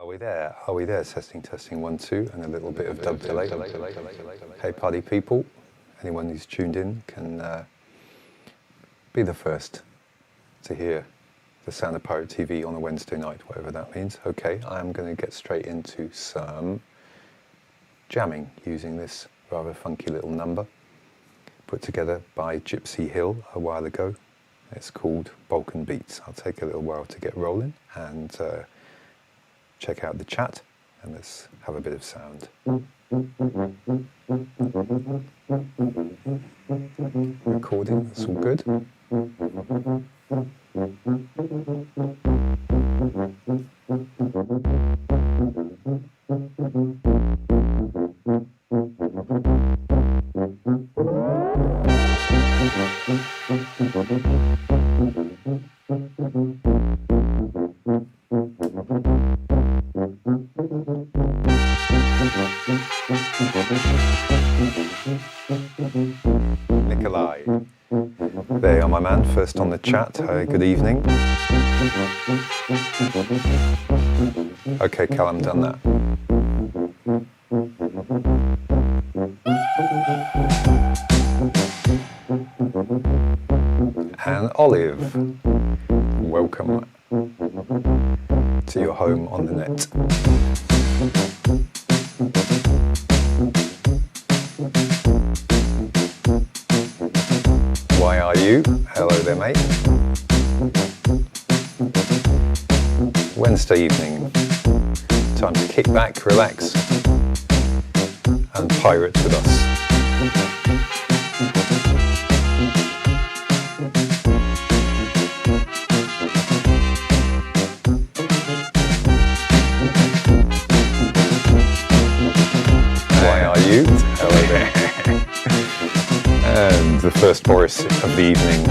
we there? Are we there? Testing, testing, 1, 2, and a little bit of dub delay. Hey party people, anyone who's tuned in can be the first to hear the sound of Pirate TV on a Wednesday night, whatever that means. Okay, I am going to get straight into some jamming using this rather funky little number put together by Gypsy Hill a while ago. It's called Balkan Beats. I'll take a little while to get rolling and check out the chat, and let's have a bit of sound. Recording, that's all good. Nikolai. There you are, my man, first on the chat. Good evening. Okay, Callum, done that. And Olive, welcome to your home on the net. Why are you? Hello there, mate. Wednesday evening. Time to kick back, relax, and pirate with us. Why are you? Hello there. And the first Boris of the evening.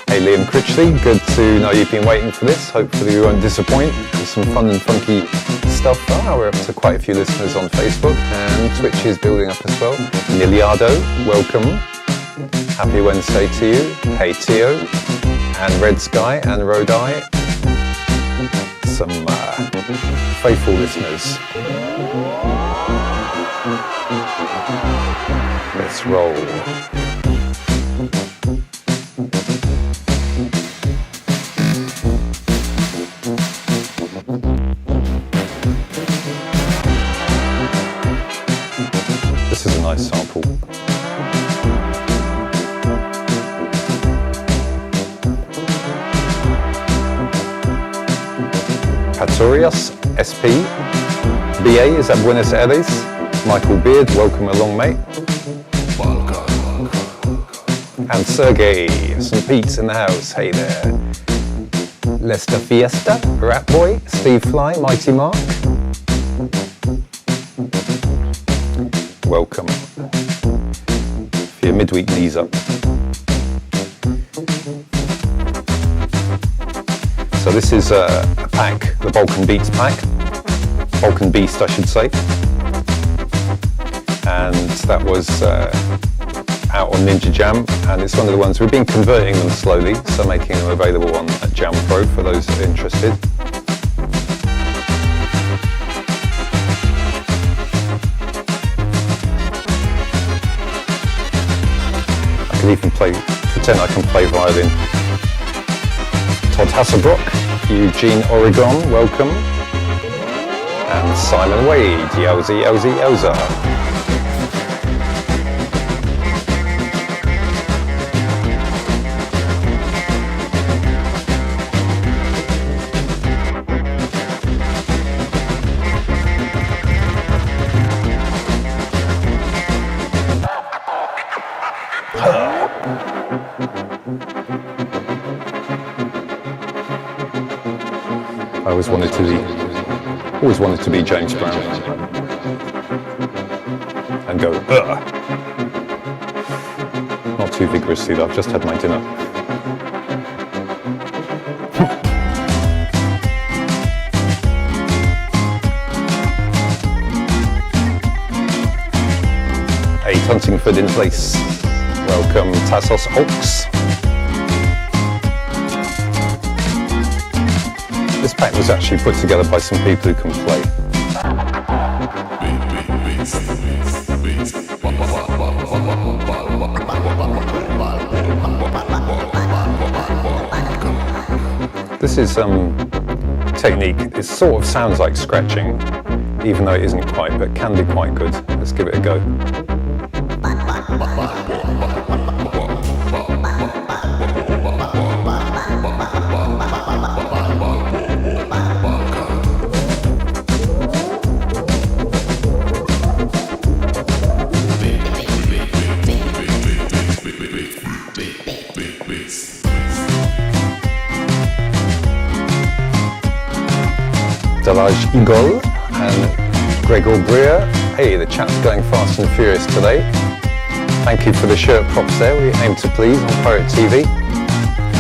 Hey Liam Critchley, good to know you've been waiting for this. Hopefully we won't disappoint. There's some fun and funky stuff. We're up to quite a few listeners on Facebook, and Twitch is building up as well. Niliardo, welcome. Happy Wednesday to you. Hey Tio, and Red Sky and Rodai. Some faithful listeners. Let's roll. This is a nice sample. Patorius, SP. BA is at Buenos Aires. Michael Beard, welcome along, mate. And Sergey, St. Pete's in the house, hey there. Lester Fiesta, Rat Boy, Steve Fly, Mighty Mark. Welcome. For your midweek knees up. So this is a pack, the Balkan Beats pack. Balkan Beast, I should say. And that was out on Ninja Jam, and it's one of the ones we've been converting them slowly, so making them available on Jam Pro for those who are interested. I can even pretend I can play violin. Todd Hasselbrook, Eugene Oregon, welcome. And Simon Wade, yowzy, yowzy, yowza. I always wanted to be James Brown and go, ugh. Not too vigorously though, I've just had my dinner. Hey, Huntingford in place. Welcome, Tassos Oaks. This pack was actually put together by some people who can play. This is technique. It sort of sounds like scratching, even though it isn't quite, but can be quite good. Let's give it a go. Delage Igol and Gregor Bria. Hey, the chat's going fast and furious today. Thank you for the shirt props there. We aim to please on Pirate TV.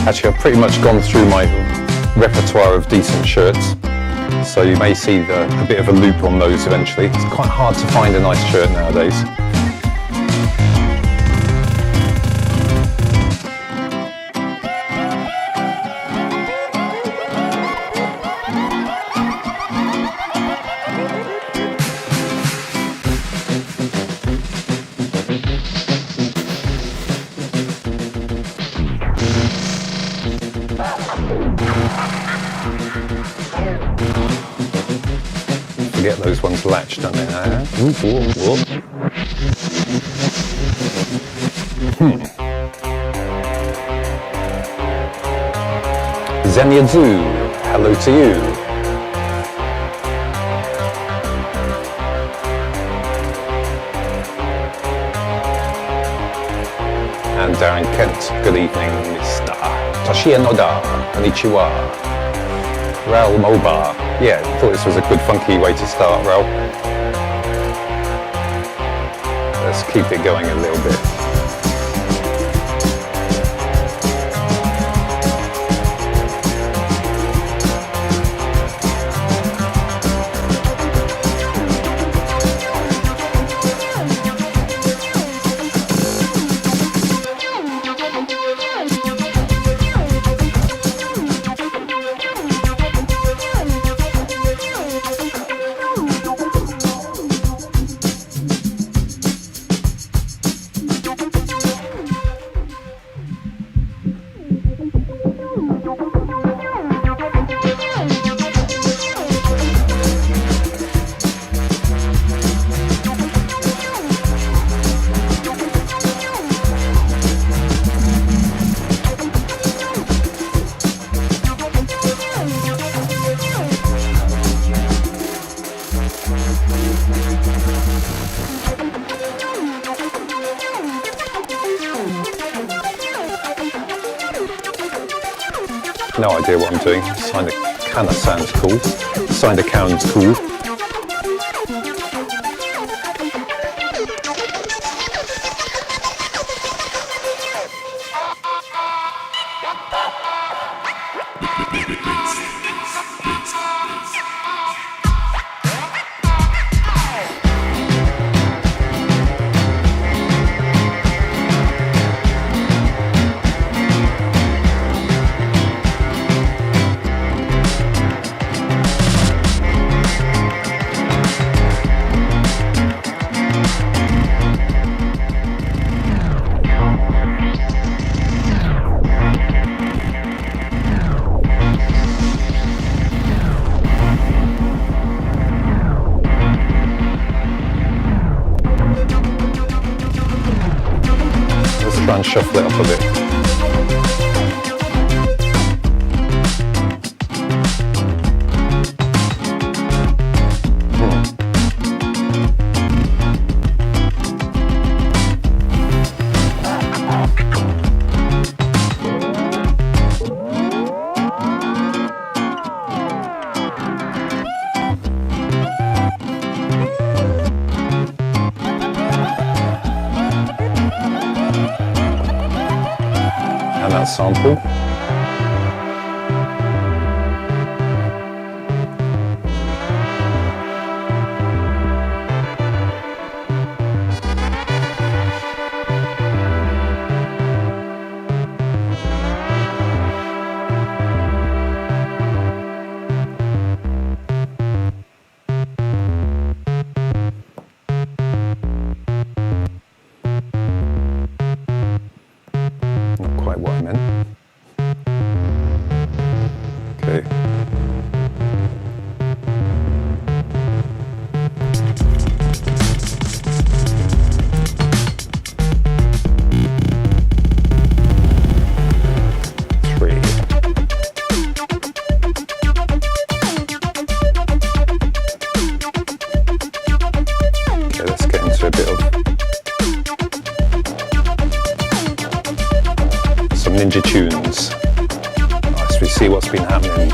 Actually, I've pretty much gone through my repertoire of decent shirts, so you may see a bit of a loop on those eventually. It's quite hard to find a nice shirt nowadays. Get those ones latched, don't they? Zenyadzu, hello to you. And Darren Kent, good evening, Mr. Toshiya Noda, konnichiwa. Raul Mobar. Yeah, I thought this was a good funky way to start, Raul. Let's keep it going a little bit. No idea what I'm doing. Kinda sounds cool. Kinda sounds cool. Try and shuffle it up a bit. And that sample. Ninja tunes. As we see what's been happening.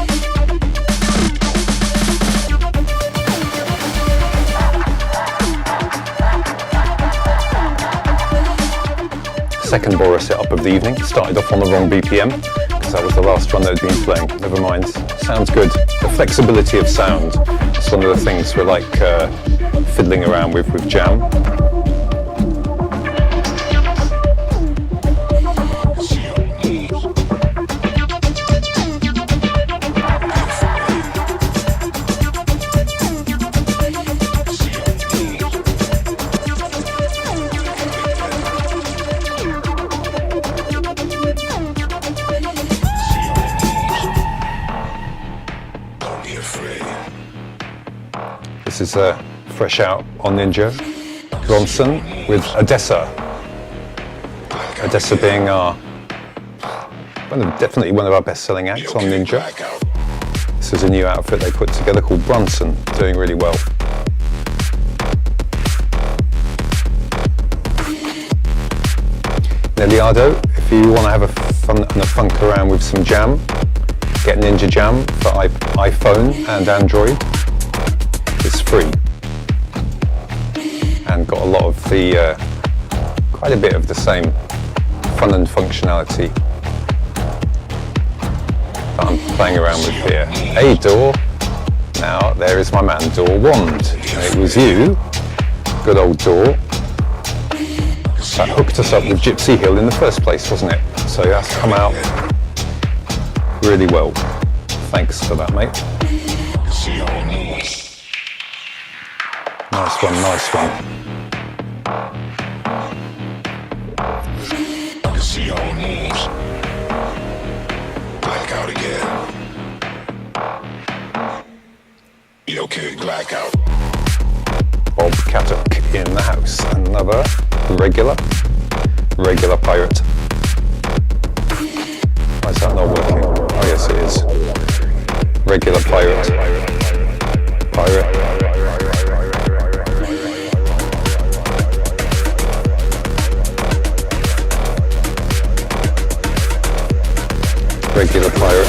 Second Bora setup of the evening. Started off on the wrong BPM because that was the last one that had been playing. Never mind. Sounds good. The flexibility of sound. It's one of the things we're like fiddling around with Jam. This is fresh out on Ninja. Bronson with Odessa. Odessa being definitely one of our best-selling acts on Ninja. This is a new outfit they put together called Bronson, doing really well. Neliado, if you want to have a funk around with some jam, get Ninja Jam for iPhone and Android. It's free and got a lot of the, quite a bit of the same fun and functionality that I'm playing around with here. Hey Door, now there is my man Door Wand. And it was you, good old Door, that hooked us up with Gypsy Hill in the first place, wasn't it? So that's come out really well. Thanks for that, mate. Nice one, nice one. I can see your moves. Blackout again. You okay, blackout. Bob Caddock in the house. Another regular pirate. Why is that not working? Oh yes it is. Regular pirate. Regular pirate.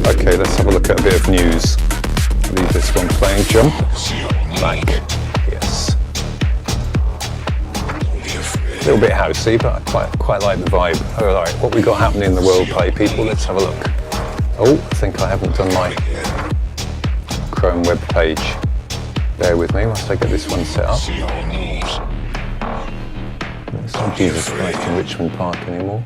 Okay, let's have a look at a bit of news. Leave this one playing. Jump. Back. Yes. A little bit housey, but I quite like the vibe. Alright, what we got happening in the world, party people? Let's have a look. Oh, I think I haven't done my Chrome web page. Bear with me whilst I get this one set up. It's not Jesus Christ in Richmond Park anymore.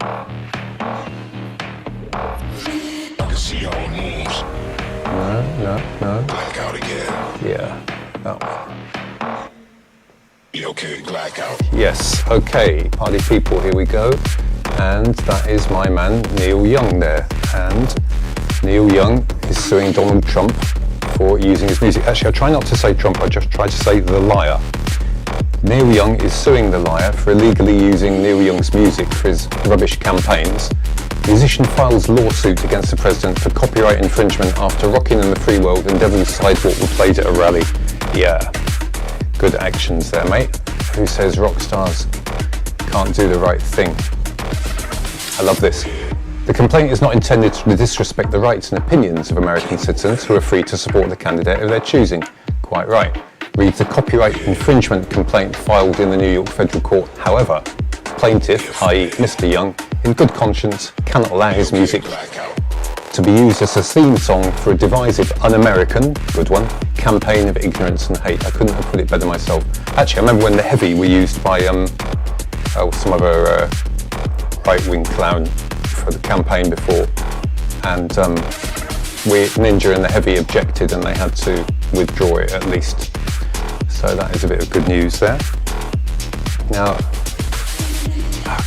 No. Blackout again. Yeah, that one. You okay, blackout. Yes, okay, party people, here we go. And that is my man Neil Young there. And Neil Young is suing Donald Trump for using his music. Actually, I try not to say Trump, I just try to say the liar. Neil Young is suing the liar for illegally using Neil Young's music for his rubbish campaigns. Musician files lawsuit against the president for copyright infringement after Rockin' in the Free World and Devil's Sidewalk were played at a rally. Yeah, good actions there, mate. Who says rock stars can't do the right thing? I love this. The complaint is not intended to disrespect the rights and opinions of American citizens who are free to support the candidate of their choosing. Quite right. Reads the copyright infringement complaint filed in the New York federal court. However, plaintiff, i.e. Mr. Young, in good conscience, cannot allow his music to be used as a theme song for a divisive, un-American, good one, campaign of ignorance and hate. I couldn't have put it better myself. Actually, I remember when The Heavy were used by some other right-wing clown for the campaign before, and Ninja and The Heavy objected and they had to withdraw it at least. So that is a bit of good news there. Now,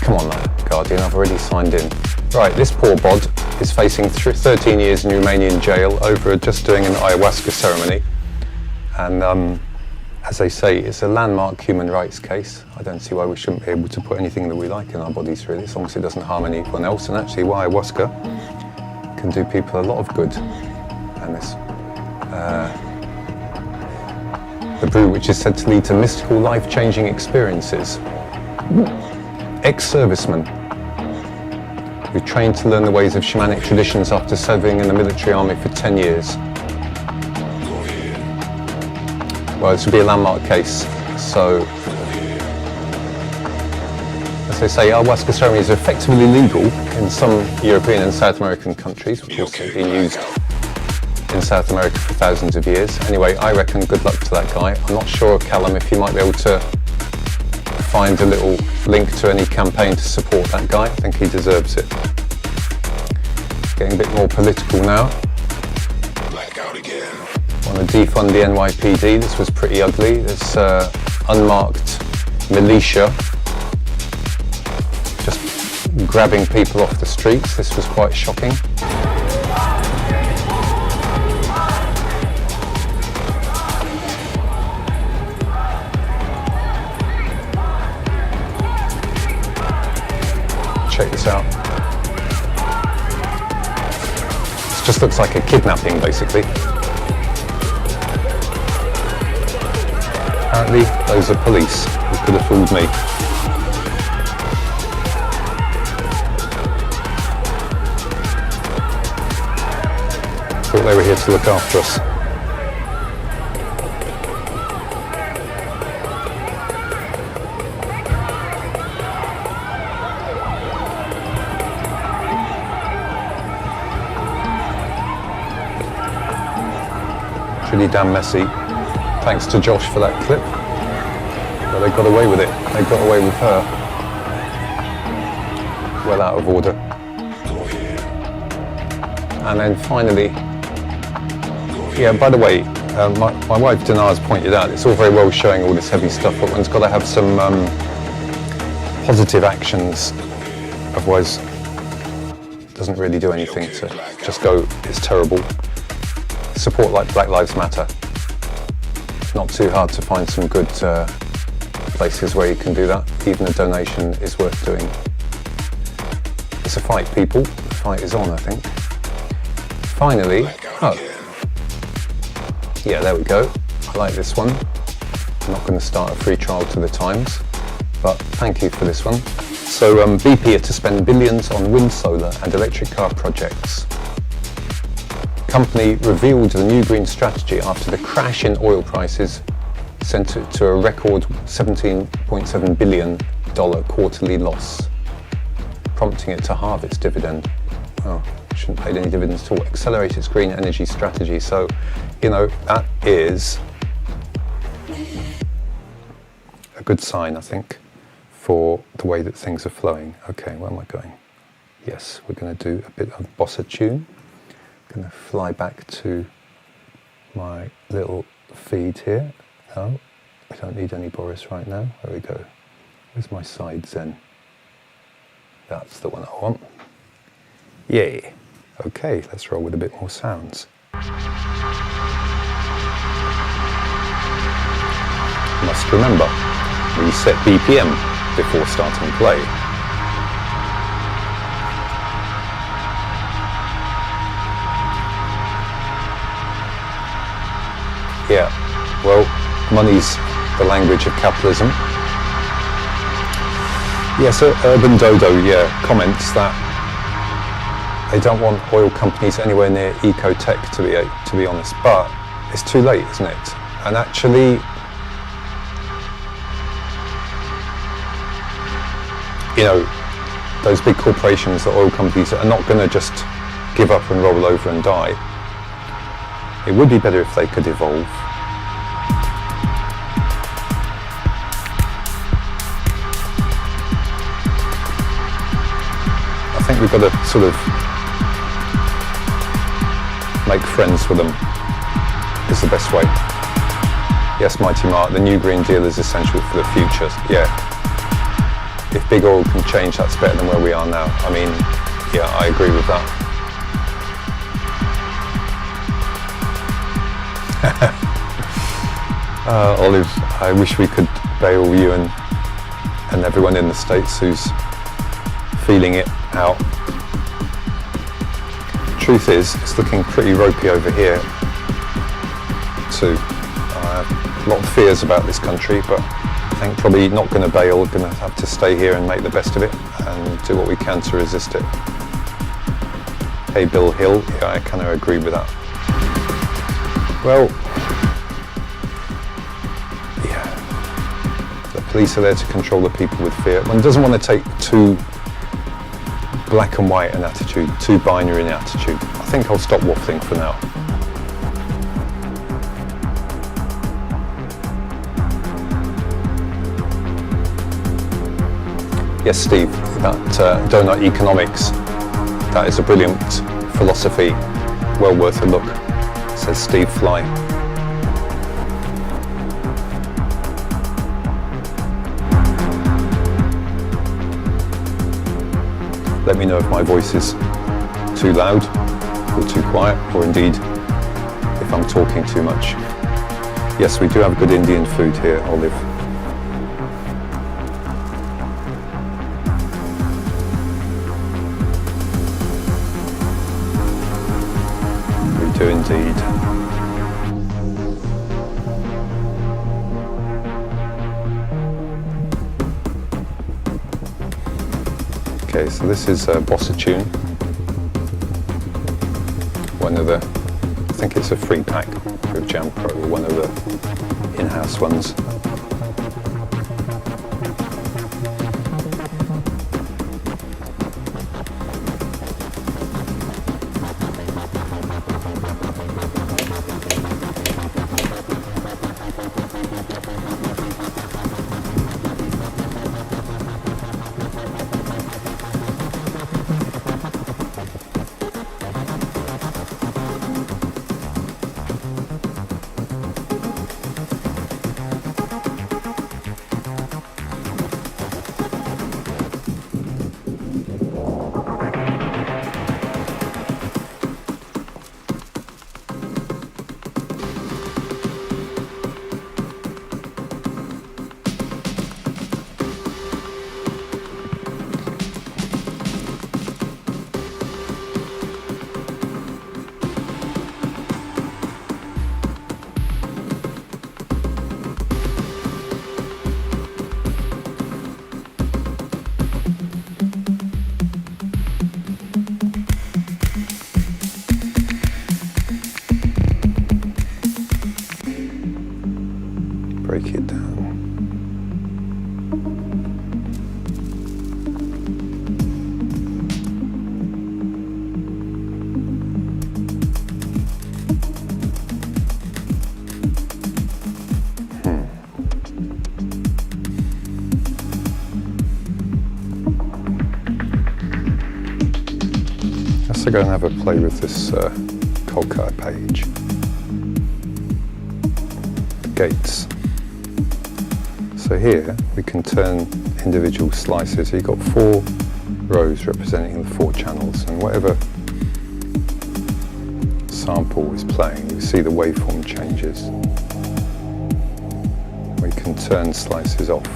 come on now, Guardian, I've already signed in. Right, this poor bod is facing 13 years in Romanian jail over just doing an ayahuasca ceremony. And as they say, it's a landmark human rights case. I don't see why we shouldn't be able to put anything that we like in our bodies, really, as long as it doesn't harm anyone else. And actually, ayahuasca can do people a lot of good. And this the brew which is said to lead to mystical, life-changing experiences. Ex-servicemen who trained to learn the ways of shamanic traditions after serving in the military army for 10 years. Well, this would be a landmark case, so as they say, ayahuasca ceremonies are effectively legal in some European and South American countries. Of course, they've been used in South America for thousands of years. Anyway, I reckon good luck to that guy. I'm not sure, Callum, if you might be able to find a little link to any campaign to support that guy. I think he deserves it. Getting a bit more political now. Blackout again. Want to defund the NYPD. This was pretty ugly. This unmarked militia just grabbing people off the streets. This was quite shocking. Check this out. This just looks like a kidnapping, basically. Apparently, those are police. Who could have fooled me? Thought they were here to look after us. Pretty damn messy. Thanks to Josh for that clip. But they got away with it. They got away with her. Well out of order. And then finally, yeah, by the way, my wife Dinar's pointed out, it's all very well showing all this heavy stuff, but one's got to have some positive actions. Otherwise, it doesn't really do anything to just go, it's terrible. Support like Black Lives Matter. It's not too hard to find some good places where you can do that. Even a donation is worth doing. It's a fight, people. The fight is on, I think. Finally, yeah, there we go. I like this one. I'm not going to start a free trial to the Times, but thank you for this one. So BP are to spend billions on wind, solar and electric car projects. Company revealed the new green strategy after the crash in oil prices sent it to a record $17.7 billion quarterly loss, prompting it to halve its dividend. Oh, shouldn't have paid any dividends at all. Accelerate its green energy strategy. So, you know, that is a good sign, I think, for the way that things are flowing. Okay, where am I going? Yes, we're going to do a bit of bossa tune. Going to fly back to my little feed here. No, I don't need any Boris right now. There we go. Where's my side Zen? That's the one I want. Yay. Okay, let's roll with a bit more sounds. Must remember, reset BPM before starting play. Yeah, well, money's the language of capitalism. Yeah, so Urban Dodo, yeah, comments that they don't want oil companies anywhere near eco-tech, to be honest, but it's too late, isn't it? And actually, you know, those big corporations, the oil companies, are not going to just give up and roll over and die. It would be better if they could evolve. I think we've got to sort of make friends with them is the best way. Yes, Mighty Mark, the new Green Deal is essential for the future. Yeah. If big oil can change, that's better than where we are now. I mean, yeah, I agree with that. Olive, I wish we could bail you and everyone in the States who's feeling it out. Truth is, it's looking pretty ropey over here too. A lot of fears about this country, but I think probably not going to bail. We're going to have to stay here and make the best of it and do what we can to resist it. Hey, Bill Hill, yeah, I kind of agree with that. Well, yeah, the police are there to control the people with fear. One doesn't want to take too black and white an attitude, too binary an attitude. I think I'll stop waffling for now. Yes, Steve, that donut economics, that is a brilliant philosophy, well worth a look, says Steve Fly. Let me know if my voice is too loud or too quiet, or indeed if I'm talking too much. Yes, we do have good Indian food here, Olive. We do indeed. Okay, so this is Bossa Tune, one of the, I think it's a free pack with Jam Pro, one of the in-house ones. Break it down. Let's go and have a play with this Coldcut page. Gates. So here we can turn individual slices. So you've got 4 rows representing the 4 channels, and whatever sample is playing, you see the waveform changes. We can turn slices off.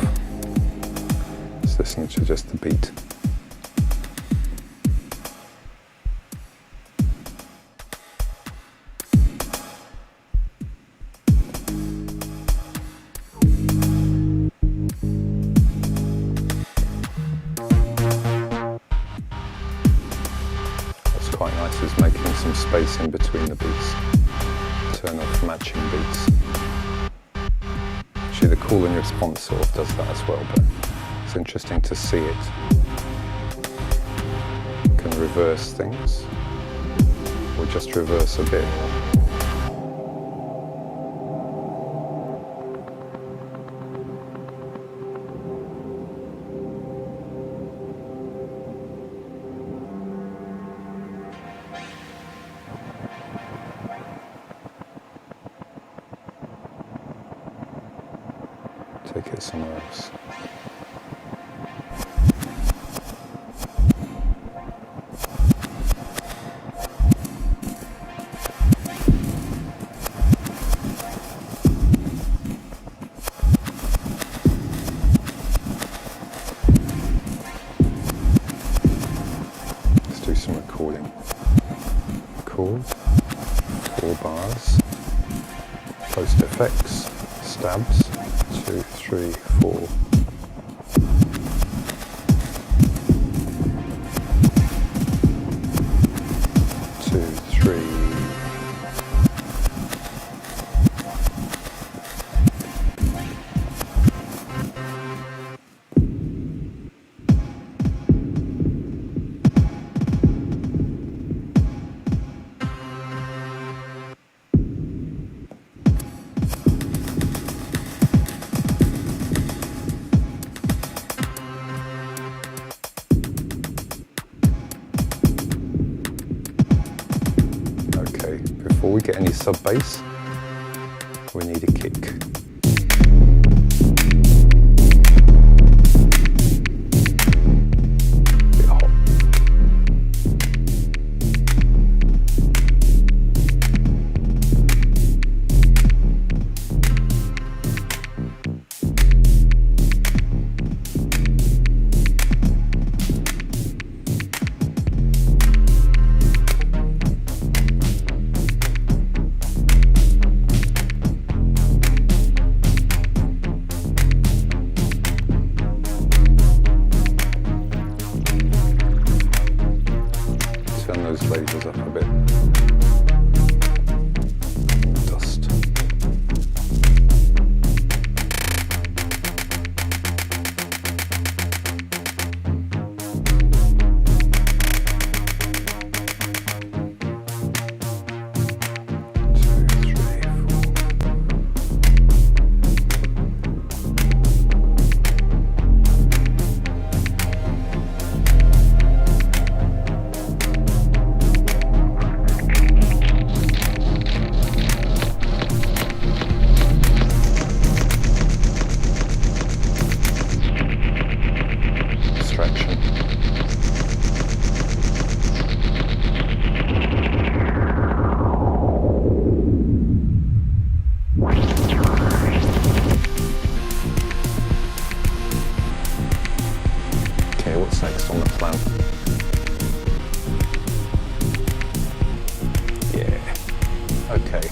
Just listen to just the beat. Quite nice is making some space in between the beats. Turn off matching beats. Actually, the call and response sort of does that as well, but it's interesting to see it. You can reverse things, or just reverse a bit. Take it somewhere else. Let's do some recording. Record, 4 bars, post effects, stabs. 2, 3, 4. Before we get any sub bass, we need a kick. Bit hot. Turn those lasers up a bit. Dust. Okay, what's next on the plan? Yeah, okay.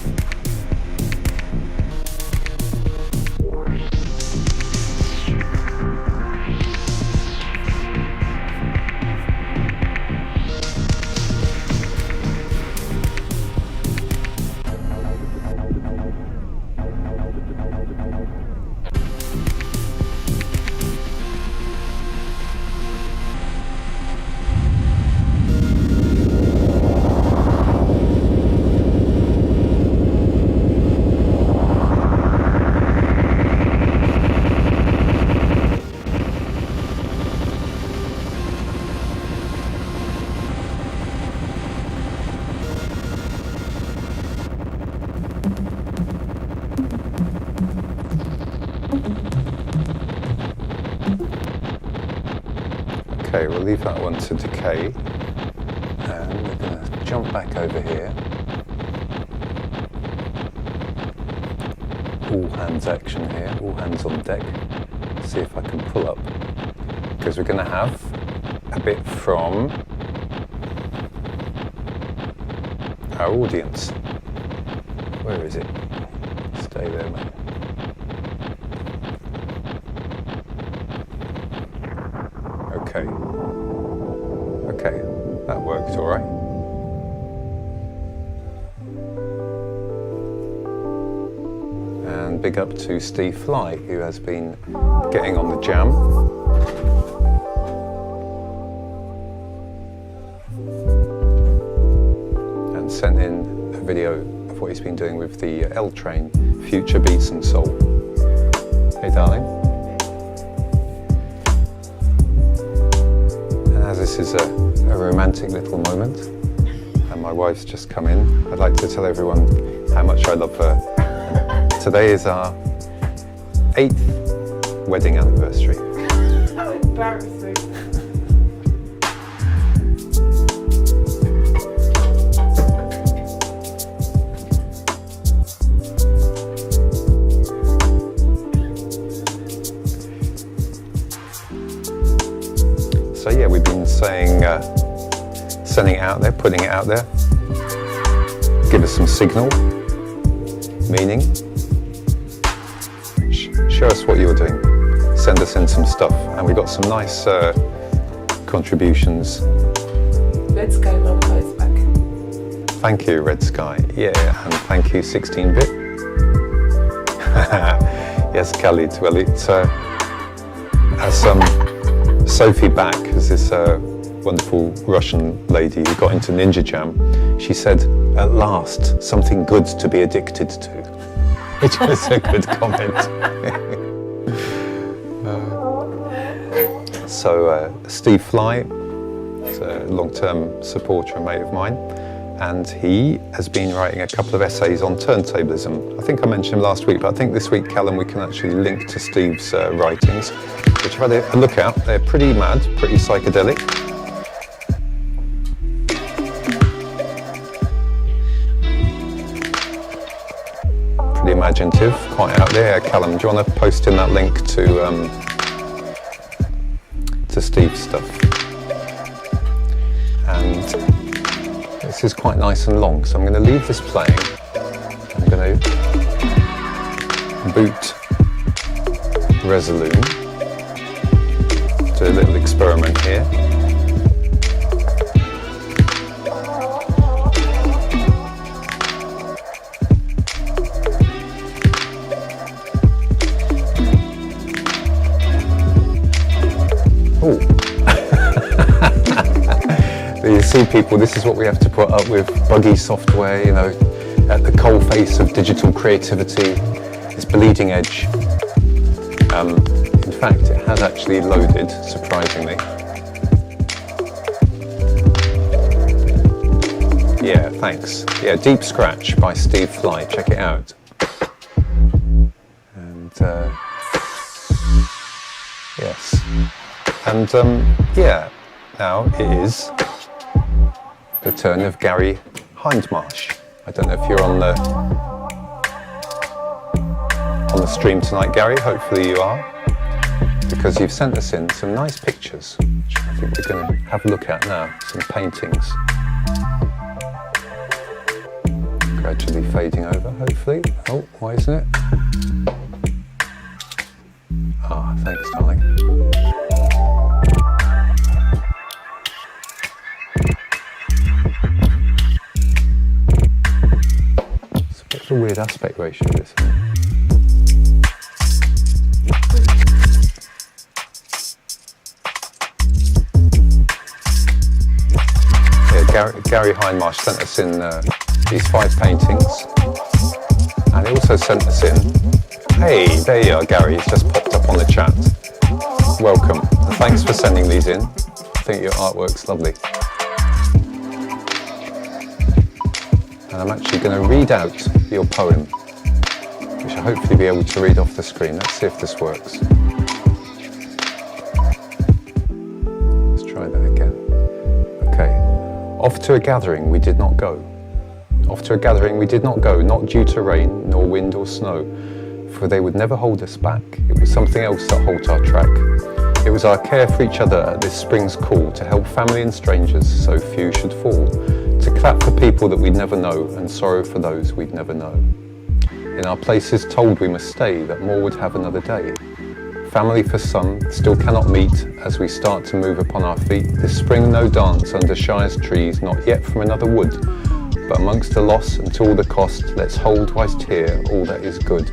Okay, we'll leave that one to decay, and we're going to jump back over here. All hands action here, all hands on deck. See if I can pull up, because we're going to have a bit from our audience. Where is it? Stay there, mate. Okay. Okay, that worked all right. And big up to Steve Fly, who has been getting on the jam. And sent in a video of what he's been doing with the L Train, Future Beats and Soul. Hey, darling. As this is a romantic little moment, and my wife's just come in, I'd like to tell everyone how much I love her. Today is our 8th wedding anniversary. How embarrassing. So yeah, we've been saying, sending it out there, putting it out there. Give us some signal, meaning, Show us what you're doing. Send us in some stuff. And we got some nice contributions. Red Sky Mum is back. Thank you, Red Sky. Yeah, and thank you, 16-bit. Yes, Khalid. Well, it's as Sophie Back, as this wonderful Russian lady who got into Ninja Jam, she said, "At last, something good to be addicted to," which was a good comment. So Steve Fly is a long-term supporter and mate of mine, and he has been writing a couple of essays on turntablism. I think I mentioned him last week, but I think this week, Callum, we can actually link to Steve's writings, which I've had a look at. They're pretty mad, pretty psychedelic. Pretty imaginative, quite out there. Callum, do you want to post in that link to Steve's stuff? And this is quite nice and long, so I'm going to leave this playing. I'm going to boot Resolume. Do a little experiment here. Oh. You see, people, this is what we have to put up with. Buggy software, you know, at the coalface of digital creativity. It's bleeding edge. In fact, it has actually loaded, surprisingly. Yeah, thanks. Yeah, Deep Scratch by Steve Fly. Check it out. And yes. And yeah, now it is the turn of Gary Hindmarsh. I don't know if you're on the stream tonight, Gary. Hopefully you are, because you've sent us in some nice pictures, which I think we're going to have a look at now. Some paintings. Gradually fading over, hopefully. Oh, why isn't it? Ah, thanks, darling. It's a weird aspect ratio, this, isn't it? Yeah, Gary Hindmarsh sent us in these 5 paintings, and he also sent us in, hey, there you are, Gary, he's just popped up on the chat. Welcome, and thanks for sending these in. I think your artwork's lovely. And I'm actually going to read out your poem, which I'll hopefully be able to read off the screen. Let's see if this works. Let's try that again. Okay. Off to a gathering we did not go. Off to a gathering we did not go, not due to rain, nor wind or snow, for they would never hold us back. It was something else that holds our track. It was our care for each other at this spring's call, to help family and strangers so few should fall. To clap for people that we'd never know, and sorrow for those we'd never know. In our places told we must stay, that more would have another day. Family for some still cannot meet, as we start to move upon our feet. This spring no dance under shyest trees, not yet from another wood. But amongst the loss and to all the cost, let's hold whilst here all that is good.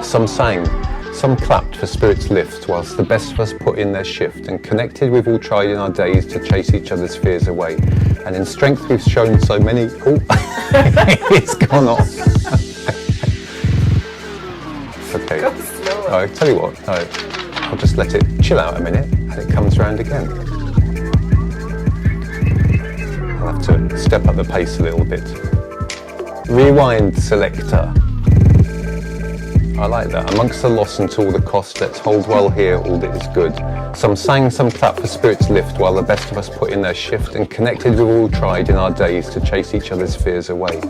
Some sang, some clapped for spirits lift, whilst the best of us put in their shift, and connected we've all tried in our days to chase each other's fears away. And in strength we've shown so many... Oh, it's gone off. Okay. I tell you what, no, I'll just let it chill out a minute, and it comes round again. I'll have to step up the pace a little bit. Rewind selector. I like that. Amongst the loss and to all the cost, let's hold well here all that is good. Some sang, some clapped for spirits lift, while the best of us put in their shift, and connected we've all tried in our days to chase each other's fears away.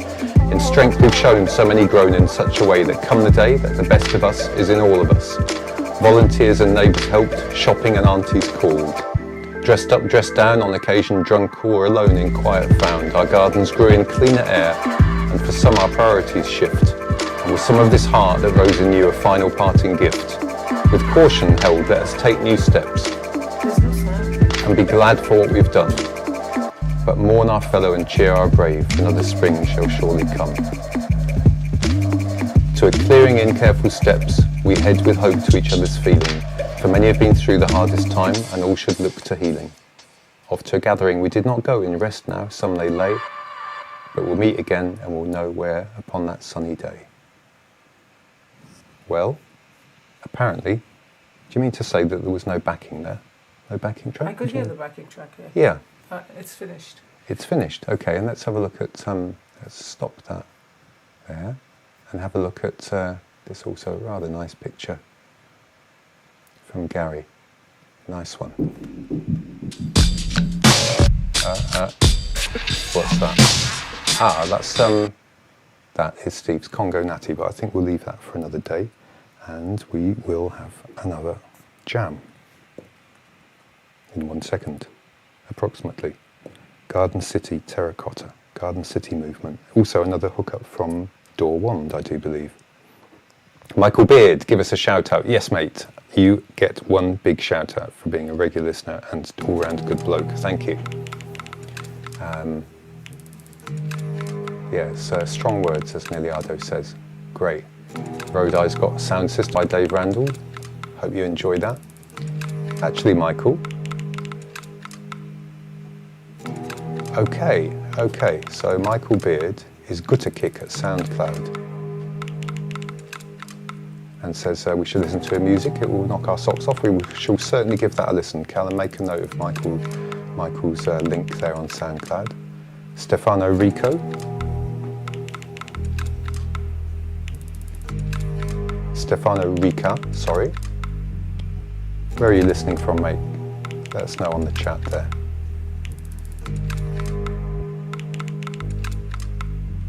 In strength we've shown so many grown in such a way that come the day that the best of us is in all of us. Volunteers and neighbours helped, shopping and aunties called. Dressed up, dressed down, on occasion drunk or alone in quiet found. Our gardens grew in cleaner air, and for some our priorities shift. And And with some of this heart that rose in you a final parting gift, with caution held, let us take new steps There's no sound. and be glad for what we've done. But mourn our fellow and cheer our brave, another spring shall surely come. To a clearing in careful steps, we head with hope to each other's feeling, for many have been through the hardest time and all should look to healing. Off to a gathering we did not go, in rest now some they lay, but we'll meet again and we'll know where upon that sunny day. Well, apparently, do you mean to say that there was no backing there? No backing track? I could hear the backing track here. Yeah, It's finished. it's finished. Okay, and let's have a look at, let's stop that there and have a look at this also rather nice picture from Gary. Nice one. What's that? Ah, that is Steve's Congo Natty, but I think we'll leave that for another day and we will have another jam in 1 second, approximately. Garden City Terracotta, Garden City Movement. Also another hookup from Door Wand, I do believe. Michael Beard, give us a shout out. Yes, mate, you get one big shout out for being a regular listener and all-round good bloke. Thank you. Yes, strong words, as Neliardo says. Great. Road Eye's got a sound system by Dave Randall. Hope you enjoyed that. Actually, Michael. Okay, so Michael Beard is gutter kick at SoundCloud and says we should listen to her music, it will knock our socks off. We shall certainly give that a listen, Cal, and make a note of Michael's link there on SoundCloud. Stefano Rico. Stefano Rica, sorry. Where are you listening from, mate? Let us know on the chat there.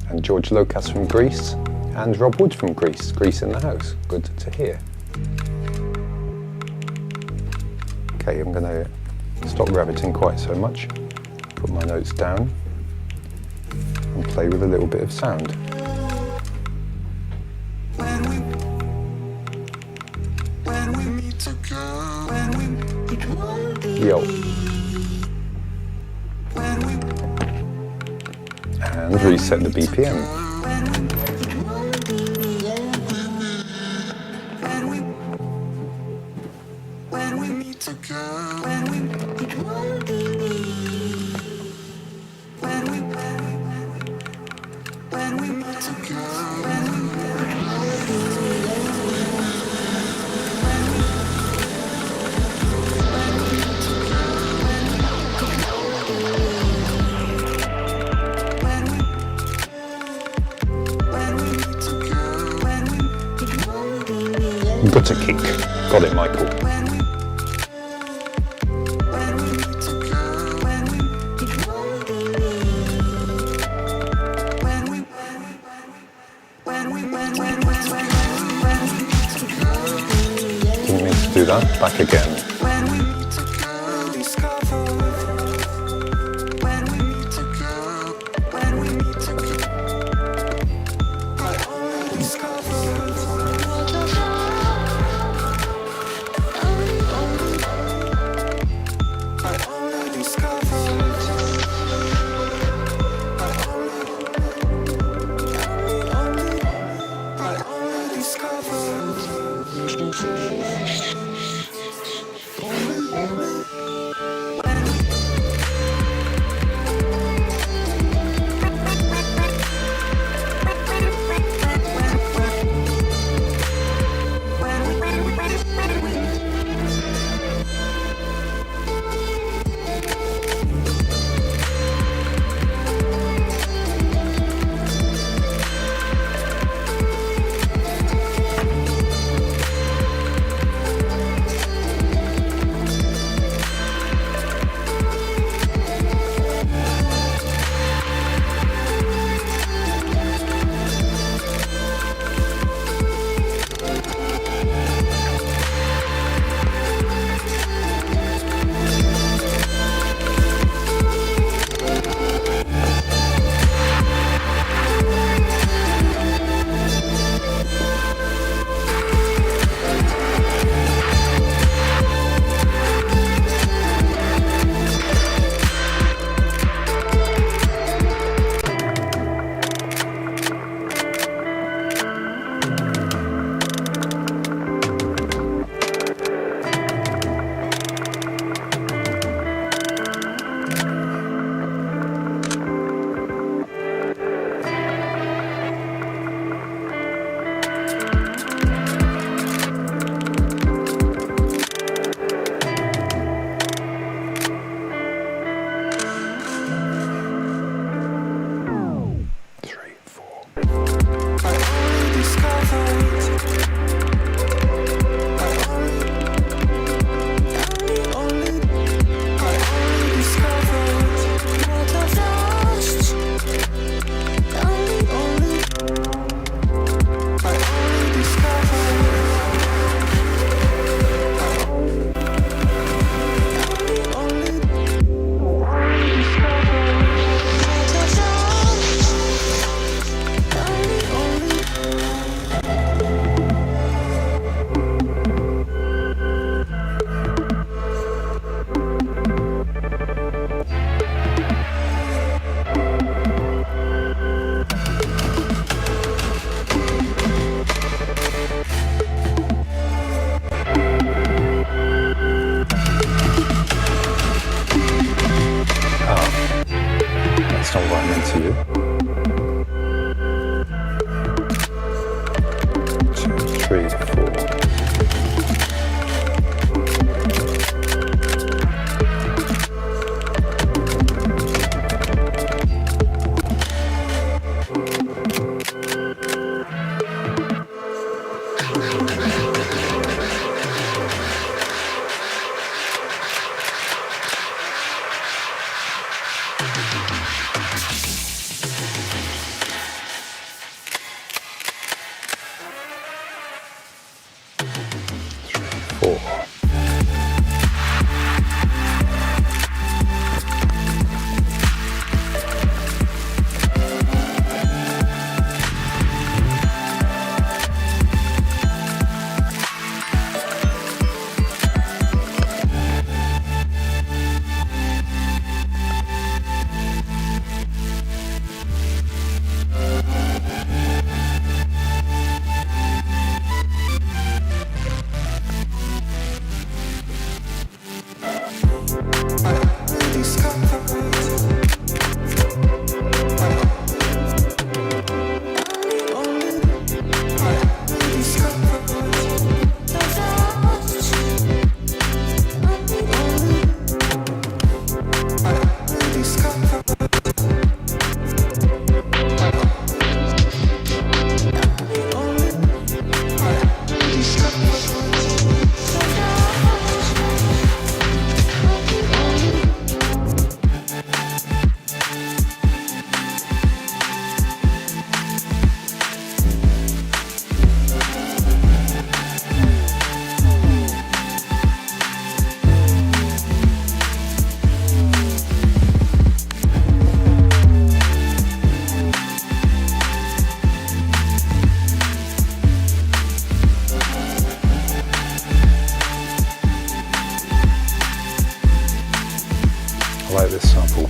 And George Lucas from Greece, and Rob Wood from Greece. Greece in the house. Good to hear. Okay, I'm going to stop rabbiting quite so much. Put my notes down and play with a little bit of sound. Yo. And reset the BPM. Gutter kick. Got it, Michael. Didn't mean to do that. Back again. That's not what I meant to you. 2, 3, 4. I like this sample.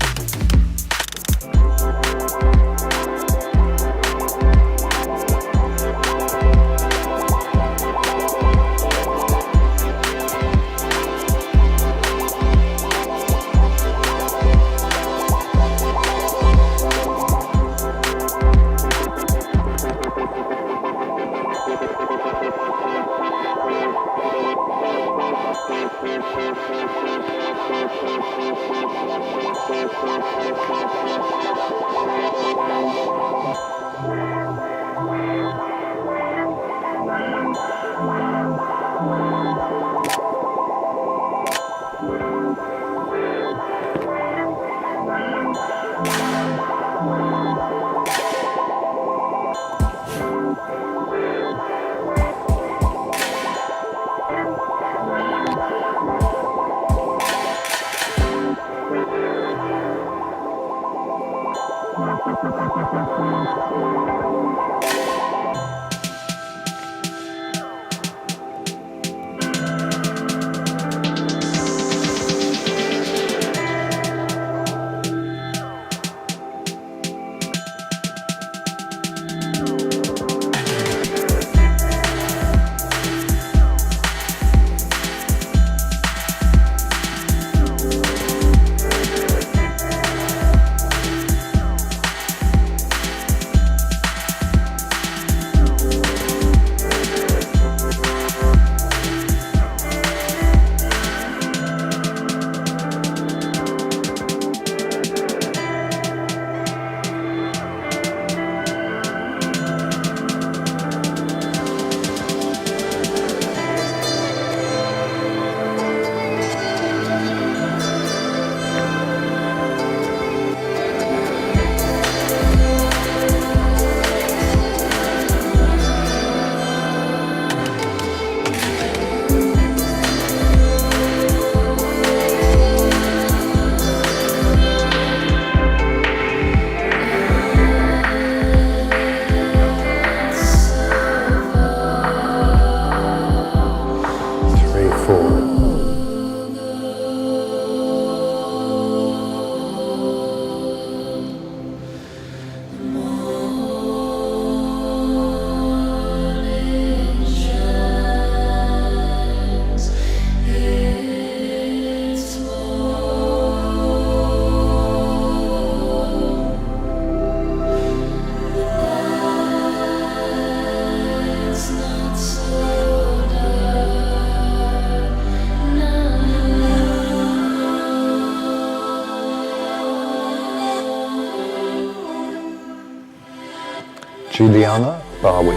Juliana Barwick.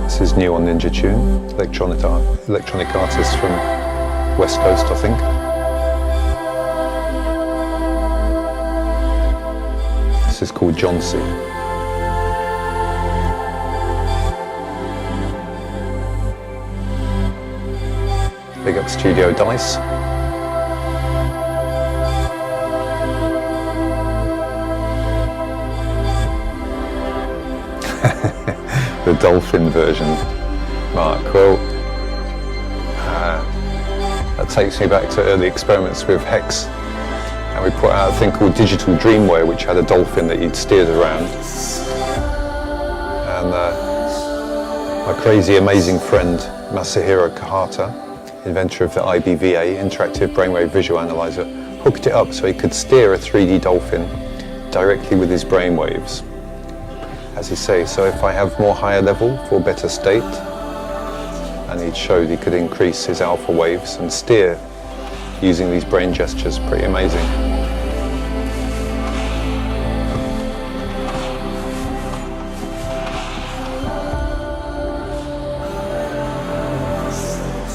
This is new on Ninja Tune, electronic artist from West Coast, I think. This is called John C. Big up Studio Dice. The dolphin version, Mark. Well, that takes me back to early experiments with Hex, and we put out a thing called Digital Dreamwear, which had a dolphin that you'd steered around. And my crazy, amazing friend Masahiro Kahata, inventor of the IBVA, Interactive Brainwave Visual Analyzer, hooked it up so he could steer a 3D dolphin directly with his brainwaves. As he says, so if I have more higher level for better state, and he showed he could increase his alpha waves and steer using these brain gestures. Pretty amazing.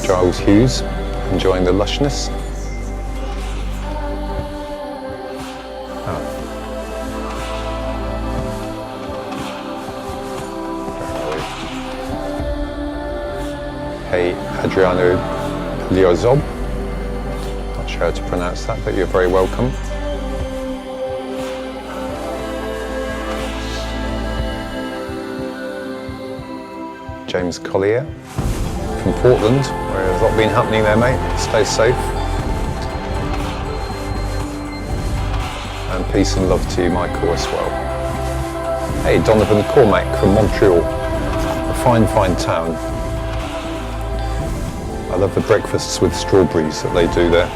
Giles Hughes, enjoying the lushness. Hey, Adriano Liozob. Not sure how to pronounce that, but you're very welcome. James Collier from Portland, where there's a lot been happening there, mate. Stay safe. And peace and love to you, Michael, as well. Hey, Donovan Cormack from Montreal, a fine, fine town. I love the breakfasts with strawberries that they do there.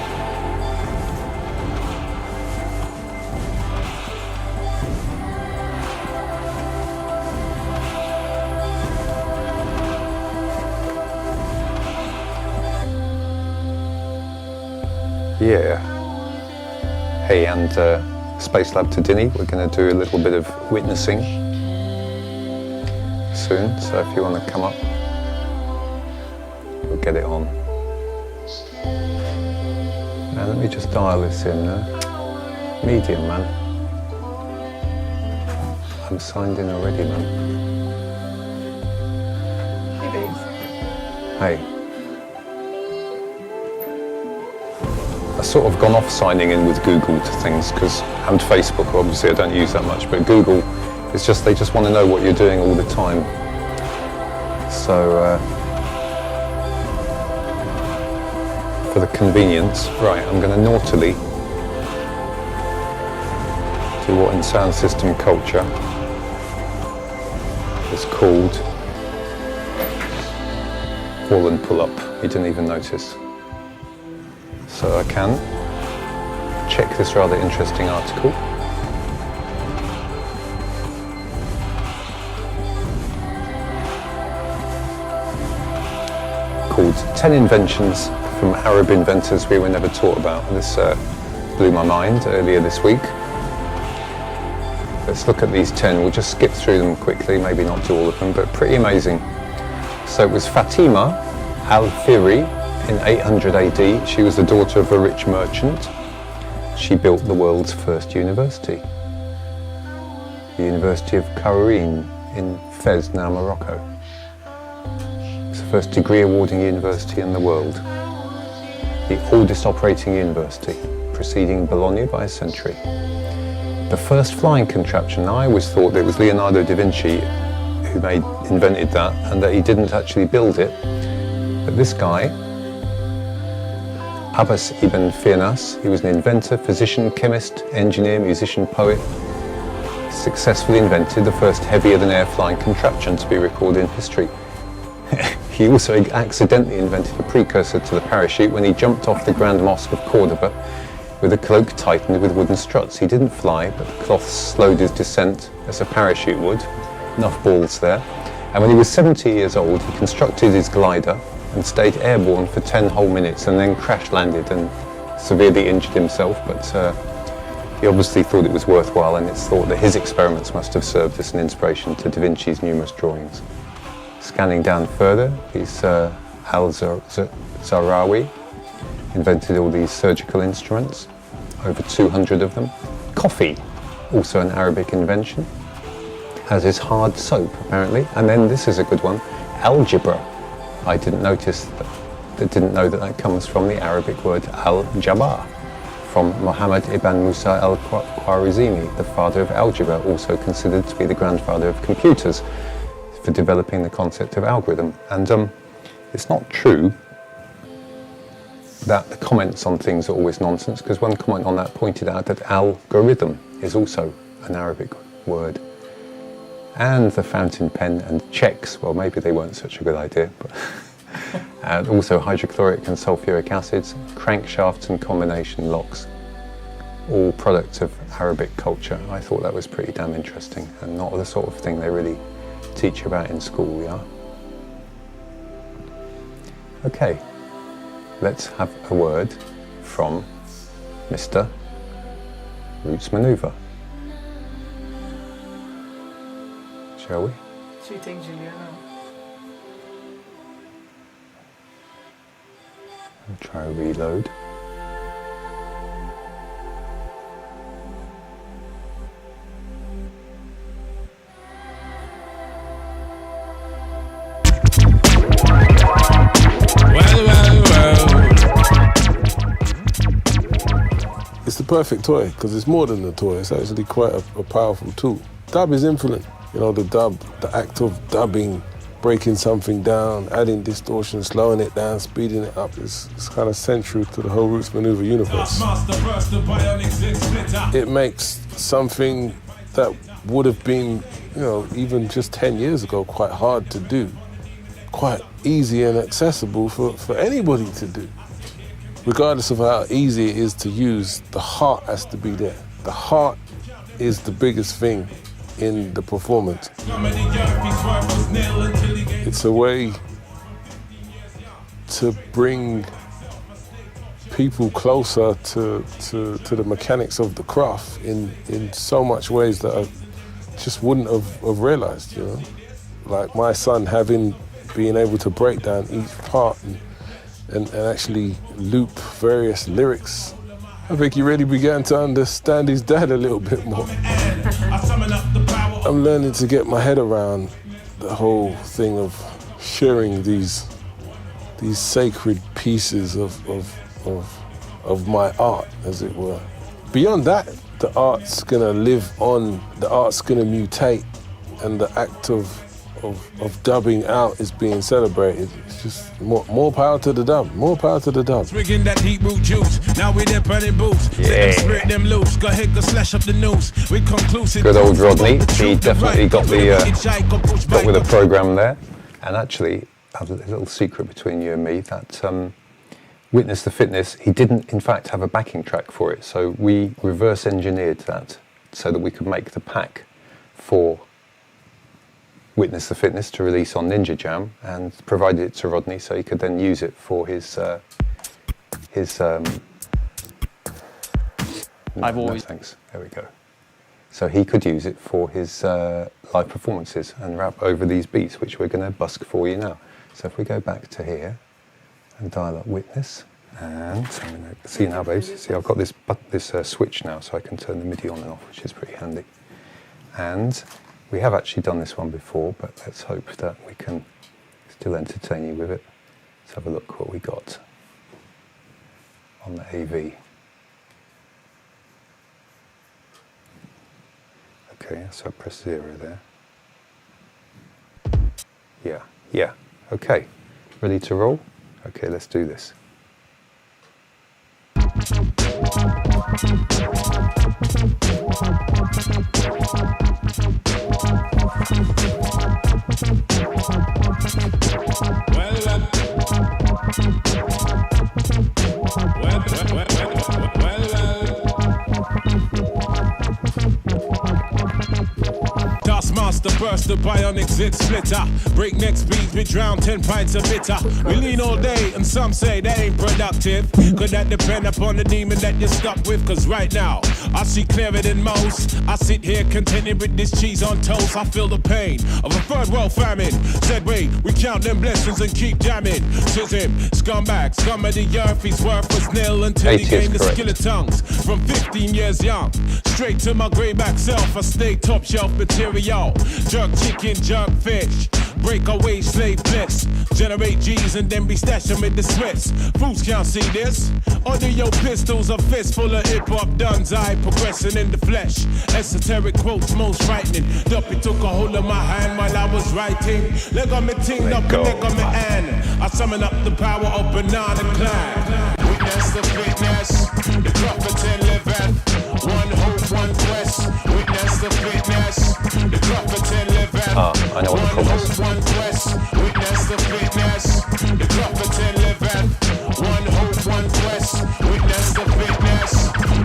Yeah. Hey, and Space Lab to Dinny, we're going to do a little bit of witnessing soon, so if you want to come up, we'll get it on. Now let me just dial this in. Medium, man. I'm signed in already, man. Hey, babes. Hey. I've sort of gone off signing in with Google to things, and Facebook, obviously I don't use that much, but Google, it's just, they just want to know what you're doing all the time. So, for the convenience, right, I'm going to naughtily do what in sound system culture is called pull and pull up. You didn't even notice. So I can check this rather interesting article. Called 10 Inventions from Arab Inventors We Were Never Taught About. This blew my mind earlier this week. Let's look at these 10. We'll just skip through them quickly, maybe not do all of them, but pretty amazing. So it was Fatima al-Fihri in 800 AD. She was the daughter of a rich merchant. She built the world's first university. The University of Caroline in Fez, now Morocco. It's the first degree awarding university in the world. The oldest operating university, preceding Bologna by a century. The first flying contraption, I always thought that it was Leonardo da Vinci who invented that, and that he didn't actually build it. But this guy, Abbas ibn Firnas, he was an inventor, physician, chemist, engineer, musician, poet, successfully invented the first heavier-than-air flying contraption to be recorded in history. He also accidentally invented a precursor to the parachute when he jumped off the Grand Mosque of Cordoba with a cloak tightened with wooden struts. He didn't fly, but the cloth slowed his descent as a parachute would. Enough balls there. And when he was 70 years old, he constructed his glider and stayed airborne for 10 whole minutes and then crash landed and severely injured himself, but He obviously thought it was worthwhile, and it's thought that his experiments must have served as an inspiration to Da Vinci's numerous drawings. Scanning down further, he's Al-Zahrawi invented all these surgical instruments, over 200 of them. Coffee, also an Arabic invention, as is hard soap apparently. And then this is a good one, algebra. I didn't know that that comes from the Arabic word al-Jabbar, from Muhammad ibn Musa al-Khwarizmi, the father of algebra, also considered to be the grandfather of computers, for developing the concept of algorithm. And it's not true that the comments on things are always nonsense, because one comment on that pointed out that algorithm is also an Arabic word. And the fountain pen and checks, well, maybe they weren't such a good idea, but and also hydrochloric and sulfuric acids, crankshafts and combination locks, all products of Arabic culture. I thought that was pretty damn interesting, and not the sort of thing they really teach about in school, yeah? Okay, let's have a word from Mr. Roots Maneuver. Shall we? Shooting Juliana. I'll try a reload. It's the perfect toy because it's more than a toy. It's actually quite a powerful tool. Dub is infinite. You know, the act of dubbing, breaking something down, adding distortion, slowing it down, speeding it up, it's kind of central to the whole Roots Maneuver universe. It makes something that would have been, you know, even just 10 years ago, quite hard to do, quite easy and accessible for anybody to do. Regardless of how easy it is to use, the heart has to be there. The heart is the biggest thing in the performance. It's a way to bring people closer to the mechanics of the craft in so much ways that I just wouldn't have realized, you know? Like my son being able to break down each part and actually loop various lyrics. I think he really began to understand his dad a little bit more. I'm learning to get my head around the whole thing of sharing these sacred pieces of my art, as it were. Beyond that, the art's gonna live on, the art's gonna mutate, and the act of dubbing out is being celebrated. It's just more power to the dub, more power to the dub. Swigging that heat root juice. Now we there burning boots. Yeah. Spirit them loose. Go ahead, go slash up the news. We conclusive. Good old Rodney, he definitely got with the program there. And actually, a little secret between you and me, that Witness the Fitness, he didn't in fact have a backing track for it, so we reverse engineered that so that we could make the pack for Witness the Fitness to release on Ninja Jam, and provided it to Rodney so he could then use it for his thanks, there we go. So he could use it for his live performances and rap over these beats, which we're going to busk for you now. So if we go back to here and dial up Witness, and I'm going to see now, babes. See, I've got this switch now, so I can turn the MIDI on and off, which is pretty handy. And we have actually done this one before, but let's hope that we can still entertain you with it. Let's have a look what we got on the AV. Okay, so I press 0 there. Yeah, okay. Ready to roll? Okay, let's do this. bust the burst, the bionic zit splitter. Breakneck speeds, we drown 10 pints of bitter. We lean all day, and some say that ain't productive. Could that depend upon the demon that you're stuck with? Cause right now, I see clearer than most. I sit here contented with this cheese on toast. I feel the pain of a third world famine. Said wait, we count them blessings and keep jamming. Says him, scumbag, scum of the earth, his worth was nil until he gained the skill of tongues. From 15 years young, straight to my greyback self, I stay top shelf material. Jerk chicken, jerk fish, break away slave bliss, generate G's and then be stashing with the Swiss. Fools can't see this. Audio pistols, a fist full of hip-hop duns. I progressing in the flesh. Esoteric quotes most frightening. Duppy took a hold of my hand while I was writing. Leg on me ting up, leg on me and I summon up the power of Banana Clan. Witness the fitness, the prophet and living. One hope, one quest. Witness the fitness, the prophet and living. I know what the problem is. One quest. Witness the fitness, the prophet and living. One hope, one quest. Witness the fitness,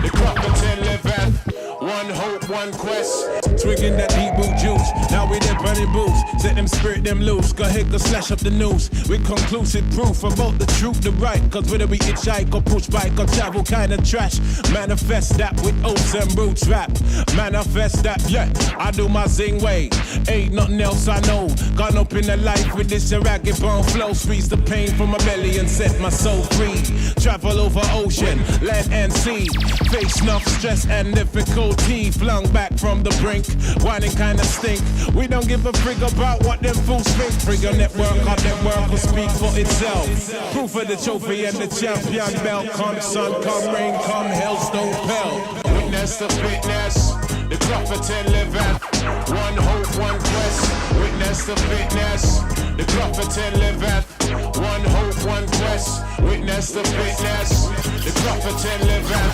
the prophet and living. One hope, one quest. Twigging that Hebrew juice. Now we there burning boots. Set them spirit them loose. Go ahead, go slash up the news. With conclusive proof about the truth, the right. Cause whether we hitchhike or push bike or travel kind of trash. Manifest that with oats and roots rap. Manifest that, yeah. I do my zing way. Ain't nothing else I know. Gone up in the life with this ragged bone flow. Squeeze the pain from my belly and set my soul free. Travel over ocean, land and sea. Face enough stress and difficulty. Flung back from the brink. Whining kinda stink. We don't give a frig about what them fools think. Frigga network, our network will speak for itself. Proof of the trophy and the champion belt. Come sun, come rain, come hailstone pelt. Witness the fitness, the prophet and living. One hope, one quest. Witness the fitness, the prophet and living. One hope, one quest. Witness the fitness, the prophet and living.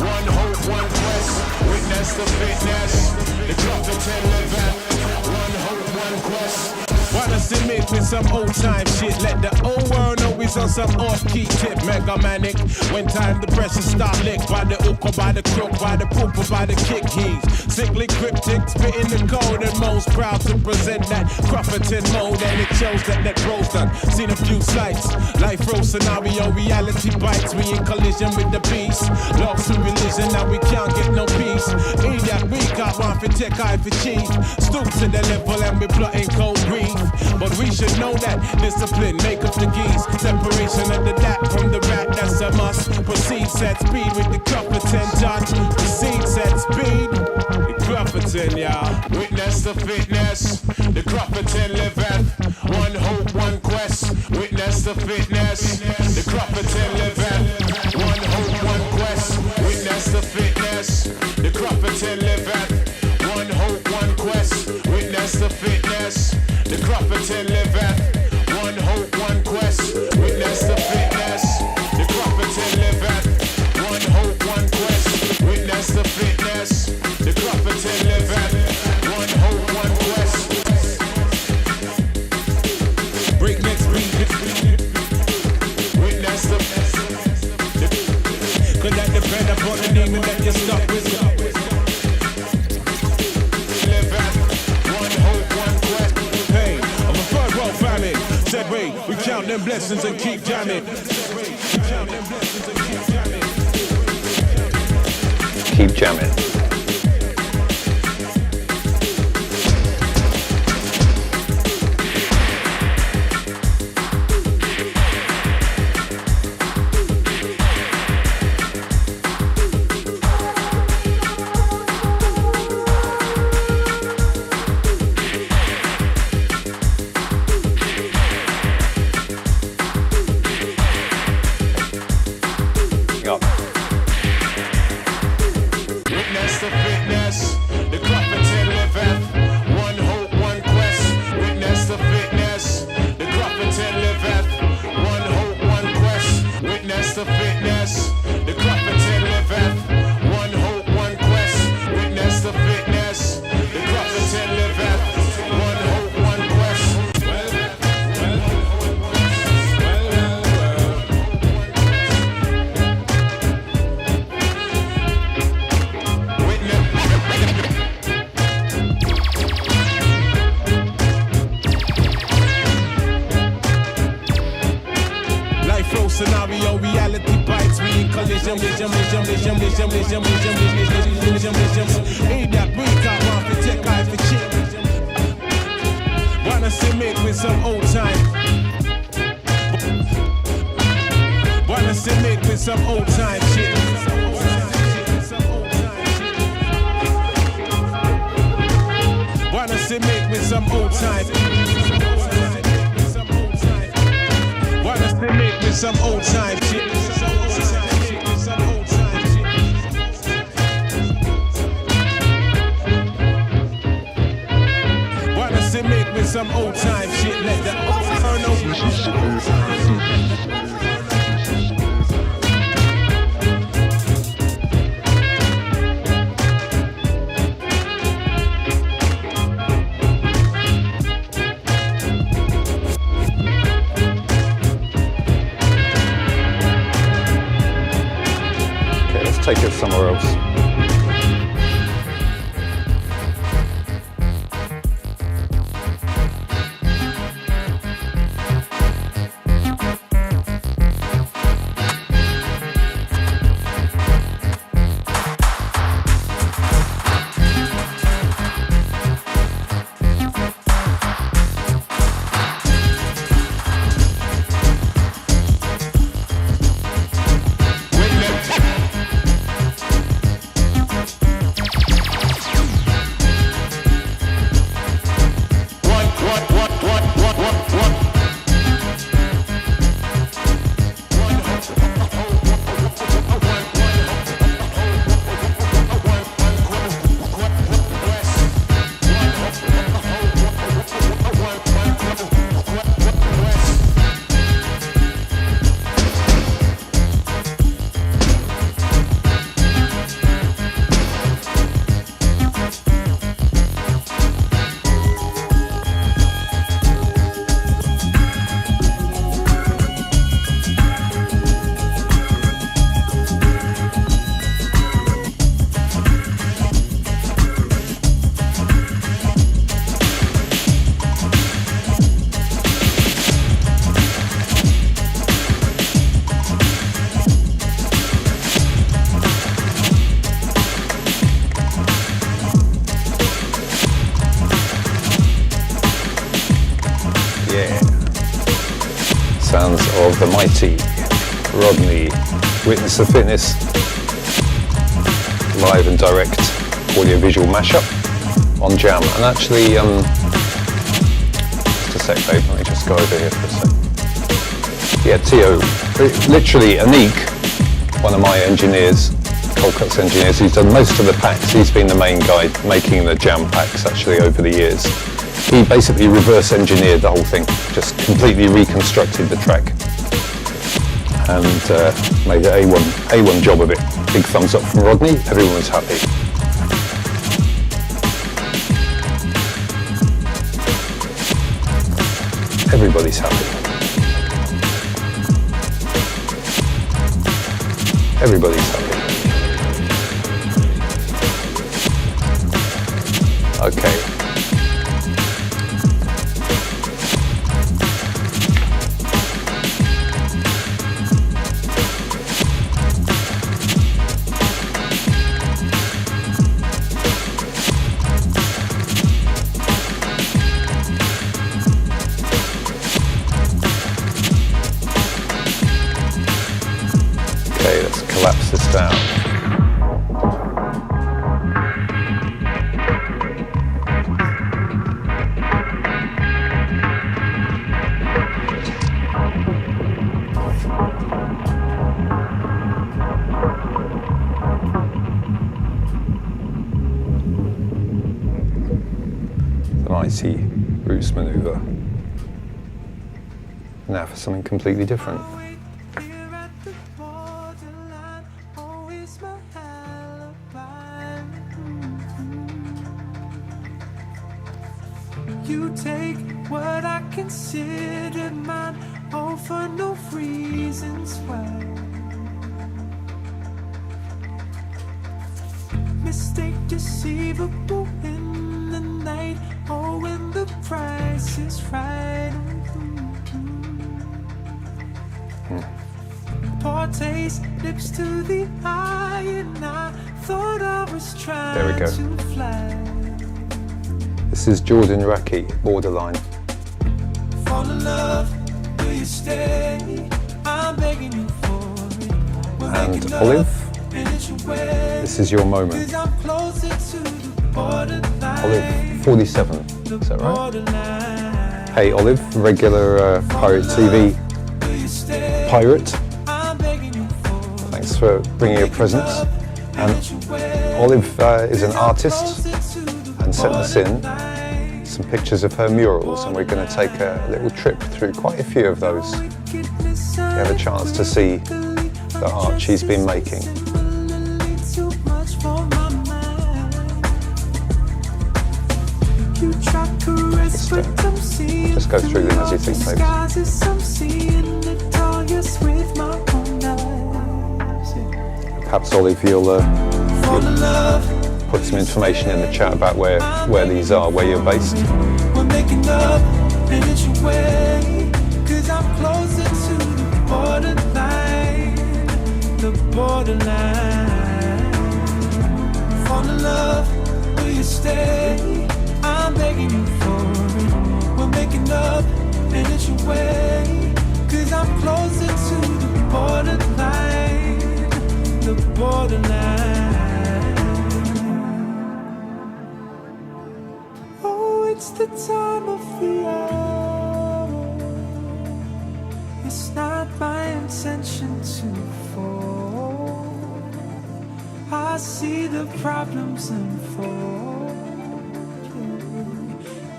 One hope, one quest. Witness the fitness, the prophet and living. One hope, one quest. Wanna submit with some old time shit. Let the old world know he's on some off-key tip. Mega manic. When time the pressure start lick. By the hook or by the crook, by the poop or by the kick heaves. Sickly cryptic, spitting the code and most proud to present that Crufferton mode. And it shows that bro's done. Seen a few sights. Life row scenario, reality bites. We in collision with the beast. Lost to religion, now we can't get no peace. Eat that week, I want for tech, I for chief. Stoop to the level and we plotting cold grief. But we should know that discipline make up the geese. Separation of the dat from the rat, that's a must. Proceed, set speed with the Crufferton touch. Proceed, set speed, the Crufferton, y'all. Witness the fitness, the Crufferton living. One hope, one quest. Witness the fitness, the Crufferton living. One hope, one quest. Witness the fitness, the Crufferton living. One hope, one quest. Witness the fitness, the Crufferton living. One hope, one quest. Witness the fitness, the Crufferton living. One hope, one quest. Witness the fitness, the Crufferton living. One hope, one quest. Breakneck speed. Witness the. Could that depend upon the demon that you're stuck with? Said wait, we count them blessings and keep jamming. Keep jamming. that break up off the tech eye for chip. Wanna see me with some old time. Wanna see me with some old time shit. Wanna see me with some old time. Wanna see me with some old time shit. Wanna see me with some old time shit. Let the turn over. Take it somewhere else. Sounds of the mighty Rodney, Witness the Fitness, live and direct audio-visual mashup on Jam. And actually, just a sec, babe, let me just go over here for a sec. Yeah, Tio, literally Anik, one of my engineers, Coldcut's engineers, he's done most of the packs. He's been the main guy making the Jam packs actually over the years. He basically reverse engineered the whole thing, just completely reconstructed the track and made an A1 job of it. Big thumbs up from Rodney, everyone was happy. Everybody's happy. Everybody's happy. Okay. Okay, let's collapse this down. The mighty roots maneuver. Now for something completely different. You take what I considered mine, all for no reasons why. Mistake deceivable in the night, oh, when the price is right. Poor taste, lips to the eye, and I thought I was trying There we go. to fly. This is Jordan Raki, Borderline. Fall in love, do you stay? I'm begging you for it. We're And making Olive, love, and it's your way. this is your moment. 'Cause I'm closer to the borderline. Olive, 47, is that right? Borderline. Hey Olive, regular Pirate TV Do you stay? pirate. I'm begging you for it. Thanks for bringing your presents. And Olive is an artist and sent us in some pictures of her murals, and we're going to take a little trip through quite a few of those. You have a chance to see the art she's been making. Just go through them as you think, babes. Perhaps Olive, you'll put some information in the chat about where these are, where you're based. We're making up, and it's your way. 'Cause I'm closer to the borderline. The borderline. Fall in love, will you stay? I'm begging you for it. We're making up, and it's your way. 'Cause I'm closer to the borderline. The borderline. Oh, it's the time of the hour. It's not my intention to fall. I see the problems unfold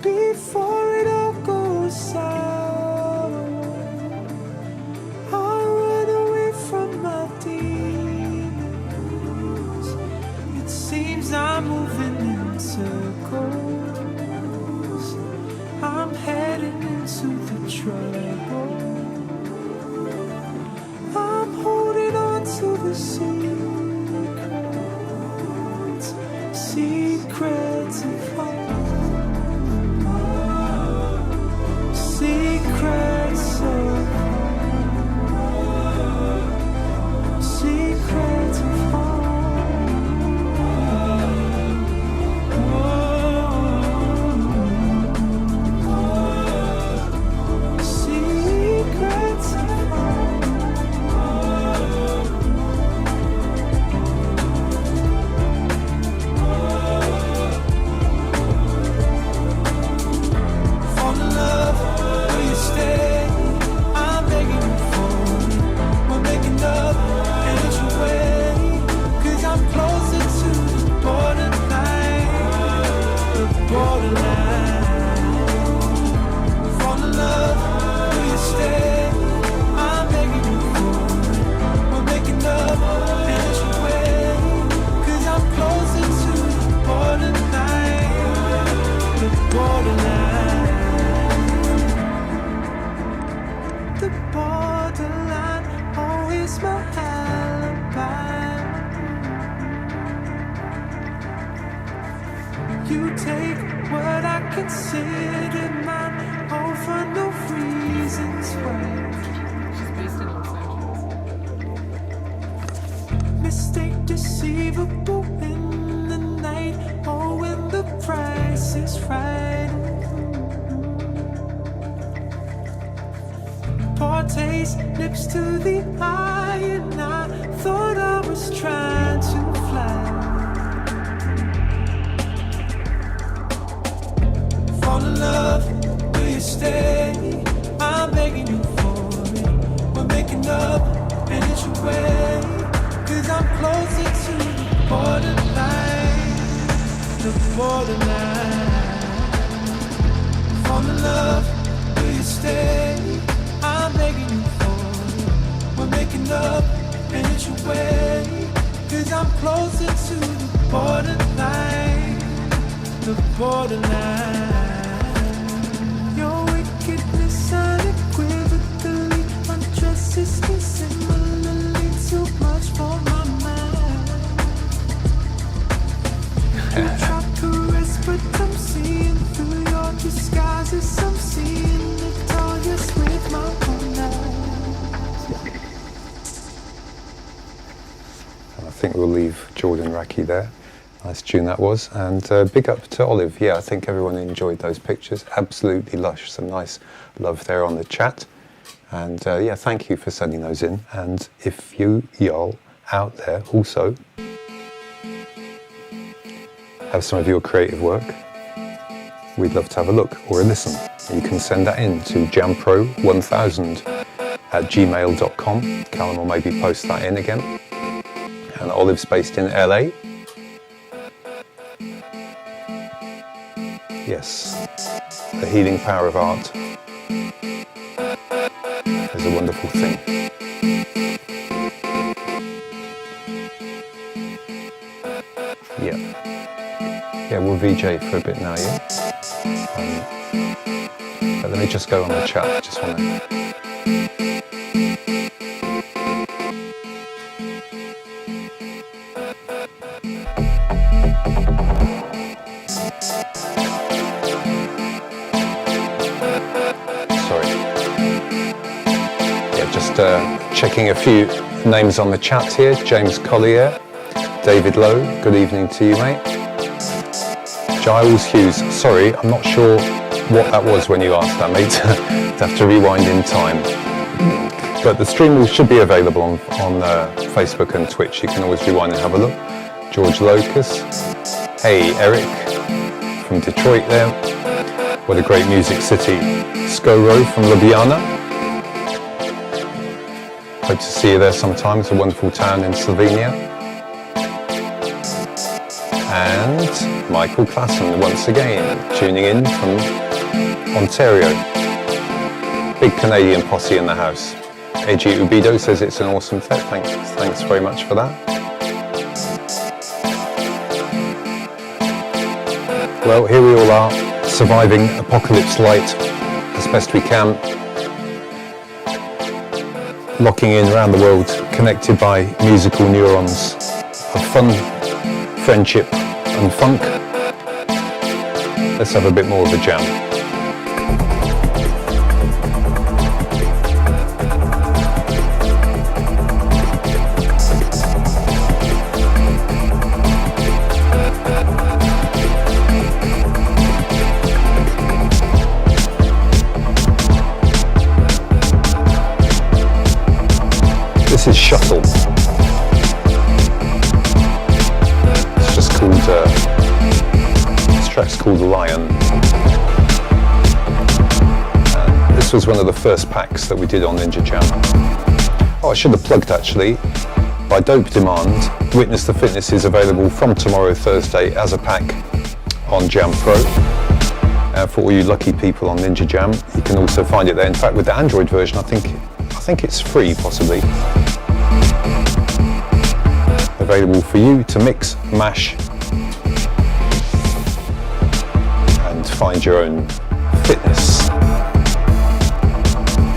before it all goes sour. I run away from my demons. It seems I'm moving in circles. I'm heading into the trouble. I'm holding on to the secrets, secrets of home, secrets of home, secrets of secrets of fall in love, will you stay? I'm begging you for it. We're making up, and it's your way. 'Cause I'm closer to the borderline. The borderline. Fall in love, will you stay? I'm begging you for it. We're making up, and it's your way. 'Cause I'm closer to the borderline. The borderline. The borderline, always my alibi. You take what I consider mine, all for no reasons why. Mistake deceivable in the night, or when the price is right. Poor taste, lips to the eye, and I thought I was trying to fly. Fall in love, will you stay? I'm begging you for it. We're making up, and it's your way. 'Cause I'm closer to the borderline. The borderline. Fall in love, will you stay? I'm begging you for it. We're making up, and it's your way. 'Cause I'm closer to the borderline. The borderline. Your wickedness unequivocally undresses me similarly, too much for my mind. You try to rest, but I'm seeing through your disguises. I'm seeing victorious with my own eyes. think we'll leave Jordan Raki there. Nice tune that was. And big up to Olive. Yeah, I think everyone enjoyed those pictures. Absolutely lush. Some nice love there on the chat. And yeah, thank you for sending those in. And if y'all out there also have some of your creative work, we'd love to have a look or a listen. You can send that in to jampro1000@gmail.com. Callum will maybe post that in again. And Olive's based in LA. Yes, the healing power of art is a wonderful thing. Yeah. Yeah, we'll VJ for a bit now, yeah? But let me just go on the chat, I just want to... checking a few names on the chat here. James Collier, David Lowe, good evening to you, mate. Giles Hughes, sorry, I'm not sure what that was when you asked that, mate. I'd have to rewind in time. But the stream should be available on Facebook and Twitch. You can always rewind and have a look. George Locus. Hey, Eric from Detroit there. What a great music city. Skoro from Ljubljana. Hope to see you there sometime. It's a wonderful town in Slovenia. And Michael Klassen once again tuning in from Ontario. Big Canadian posse in the house. AG Ubido says it's an awesome set. Thanks very much for that. Well, here we all are, surviving apocalypse light as best we can. Locking in around the world, connected by musical neurons of fun, friendship and funk. Let's have a bit more of a jam. This is Shuttle. It's just called, this track's called Lion. This was one of the first packs that we did on Ninja Jam. Oh, I should have plugged actually. By Dope Demand, Witness the Fitness is available from tomorrow, Thursday, as a pack on Jam Pro. For all you lucky people on Ninja Jam, you can also find it there. In fact, with the Android version, I think it's free, possibly. Available for you to mix, mash, and find your own fitness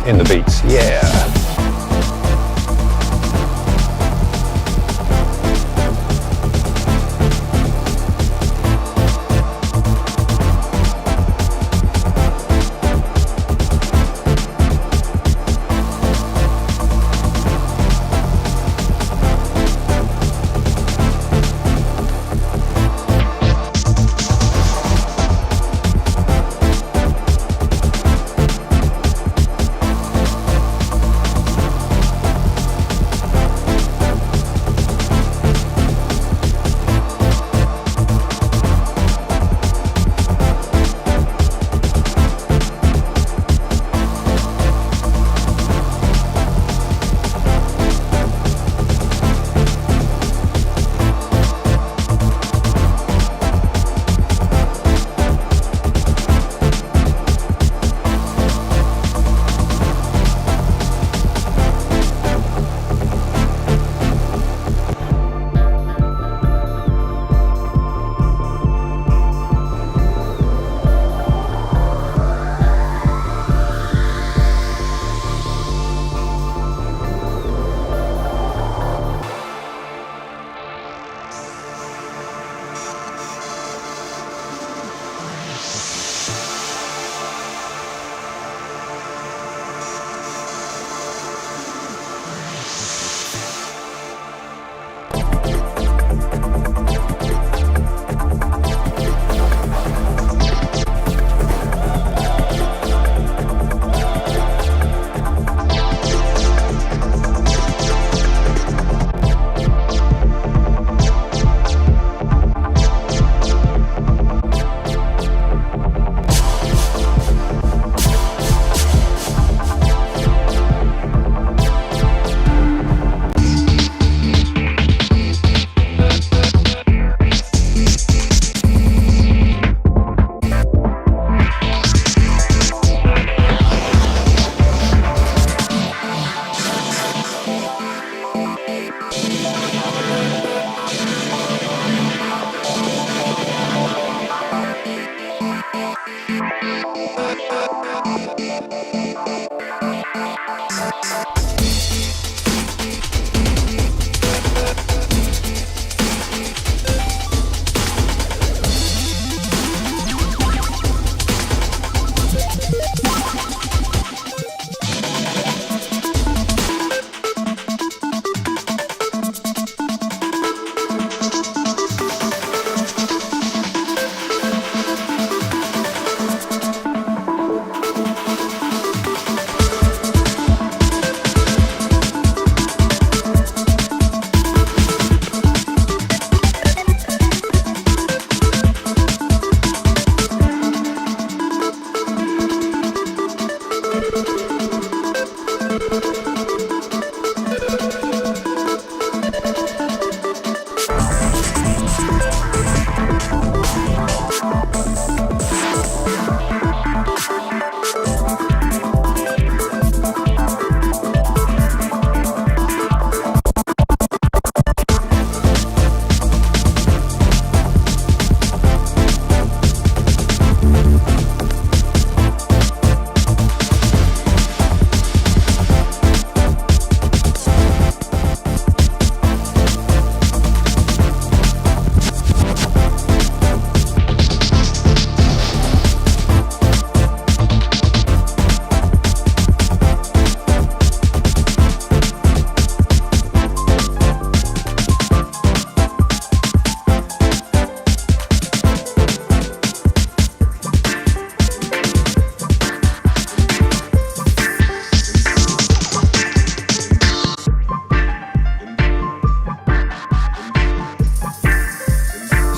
in the beats. Yeah.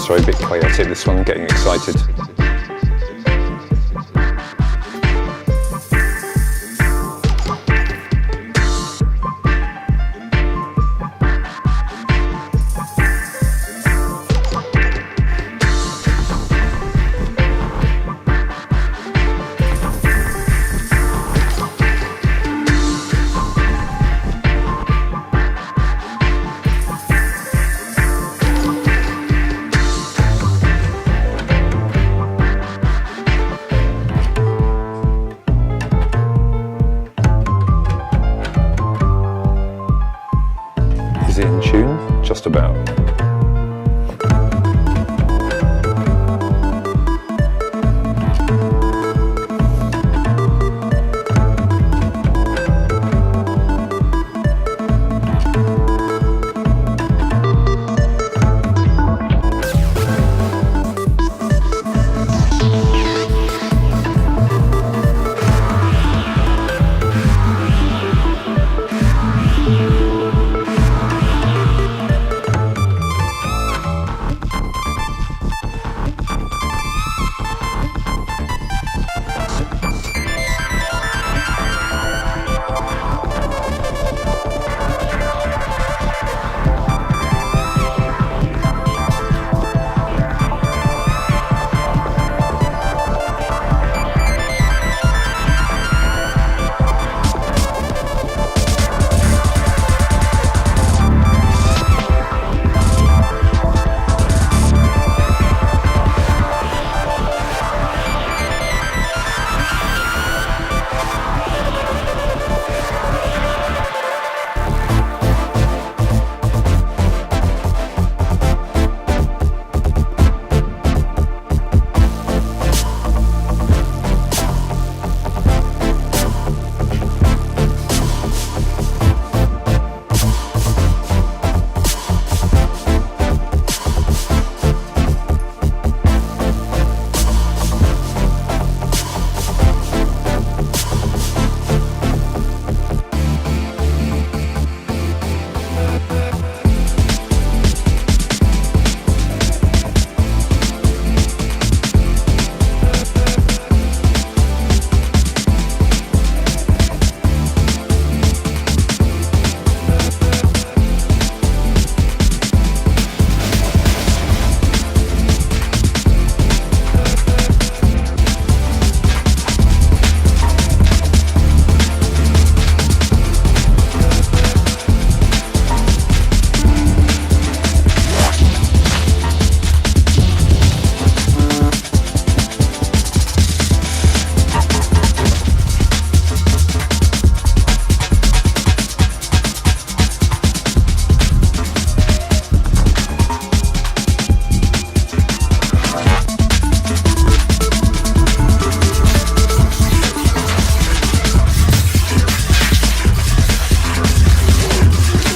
Sorry, a bit chaotic this one, getting excited. Is it in tune? Just about.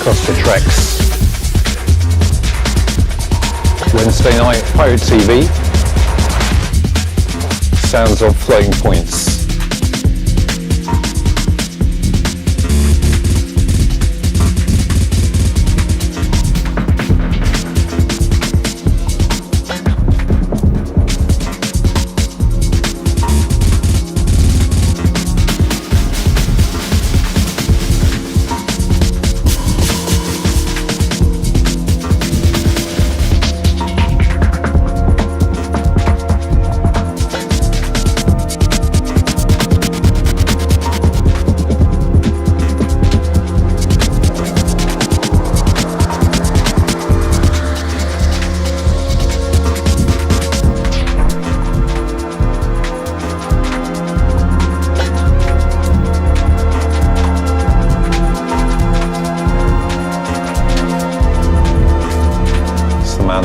Across the tracks. Wednesday night, Pirate TV. Sounds of Floating Points.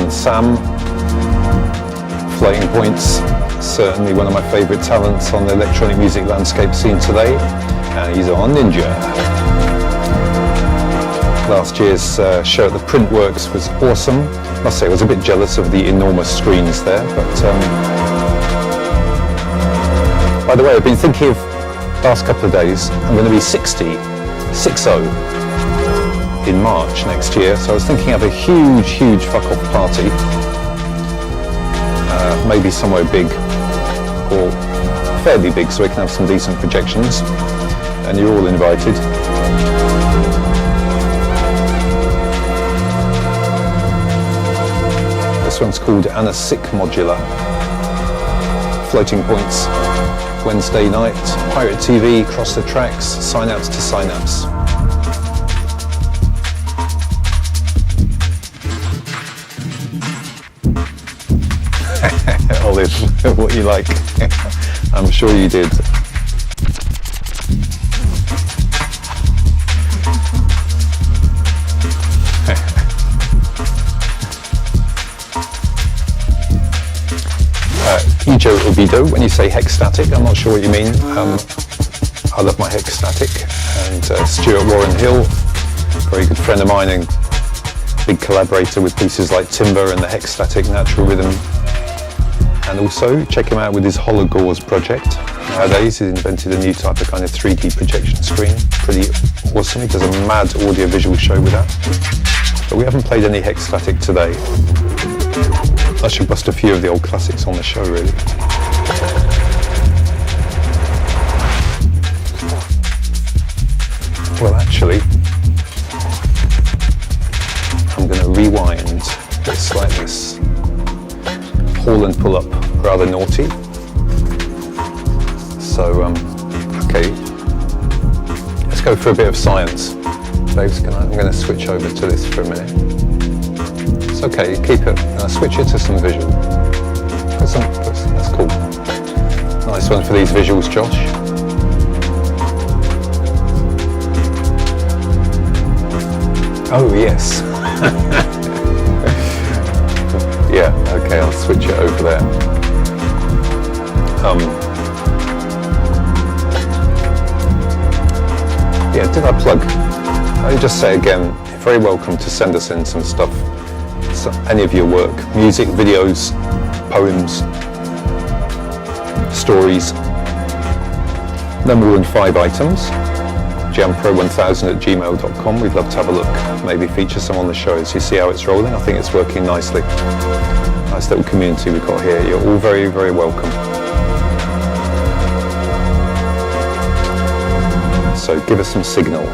Sam, Floating Points, certainly one of my favourite talents on the electronic music landscape scene today, and he's on Ninja. Last year's show at the Printworks was awesome. I must say I was a bit jealous of the enormous screens there, but by the way, I've been thinking of the last couple of days, I'm going to be 60 in March next year, so I was thinking of a huge fuck-off party maybe somewhere big or fairly big so we can have some decent projections, and you're all invited. This one's called Anasic Modular. Floating Points, Wednesday night, Pirate TV, Cross the Tracks, Synapse to Synapse. Olive, what you like? I'm sure you did. Ijo Ubido, when you say Hexstatic, I'm not sure what you mean. I love my Hexstatic. And Stuart Warren Hill, very good friend of mine and big collaborator with pieces like Timber and the Hexstatic Natural Rhythm. And also check him out with his Hologores project. Nowadays he's invented a new type of kind of 3D projection screen. Pretty awesome. He does a mad audio-visual show with that. But we haven't played any Hexstatic today. I should bust a few of the old classics on the show, really. Well, actually, I'm going to rewind this like this. Haul and pull up, rather naughty. So, okay, let's go for a bit of science. Dave's I'm going to switch over to this for a minute. It's okay, keep it. I'll switch it to some visual. That's cool. Nice one for these visuals, Josh. Oh, yes. Yeah, okay, I'll switch it over there. Yeah, did I plug? I'll just say again, you're very welcome to send us in some stuff. So any of your work, music, videos, poems, stories. No more than 5 items. jampro1000@gmail.com. We'd love to have a look, maybe feature some on the show so you see how it's rolling. I think it's working nicely. Nice little community we've got here. You're all very, very welcome. So give us some signal.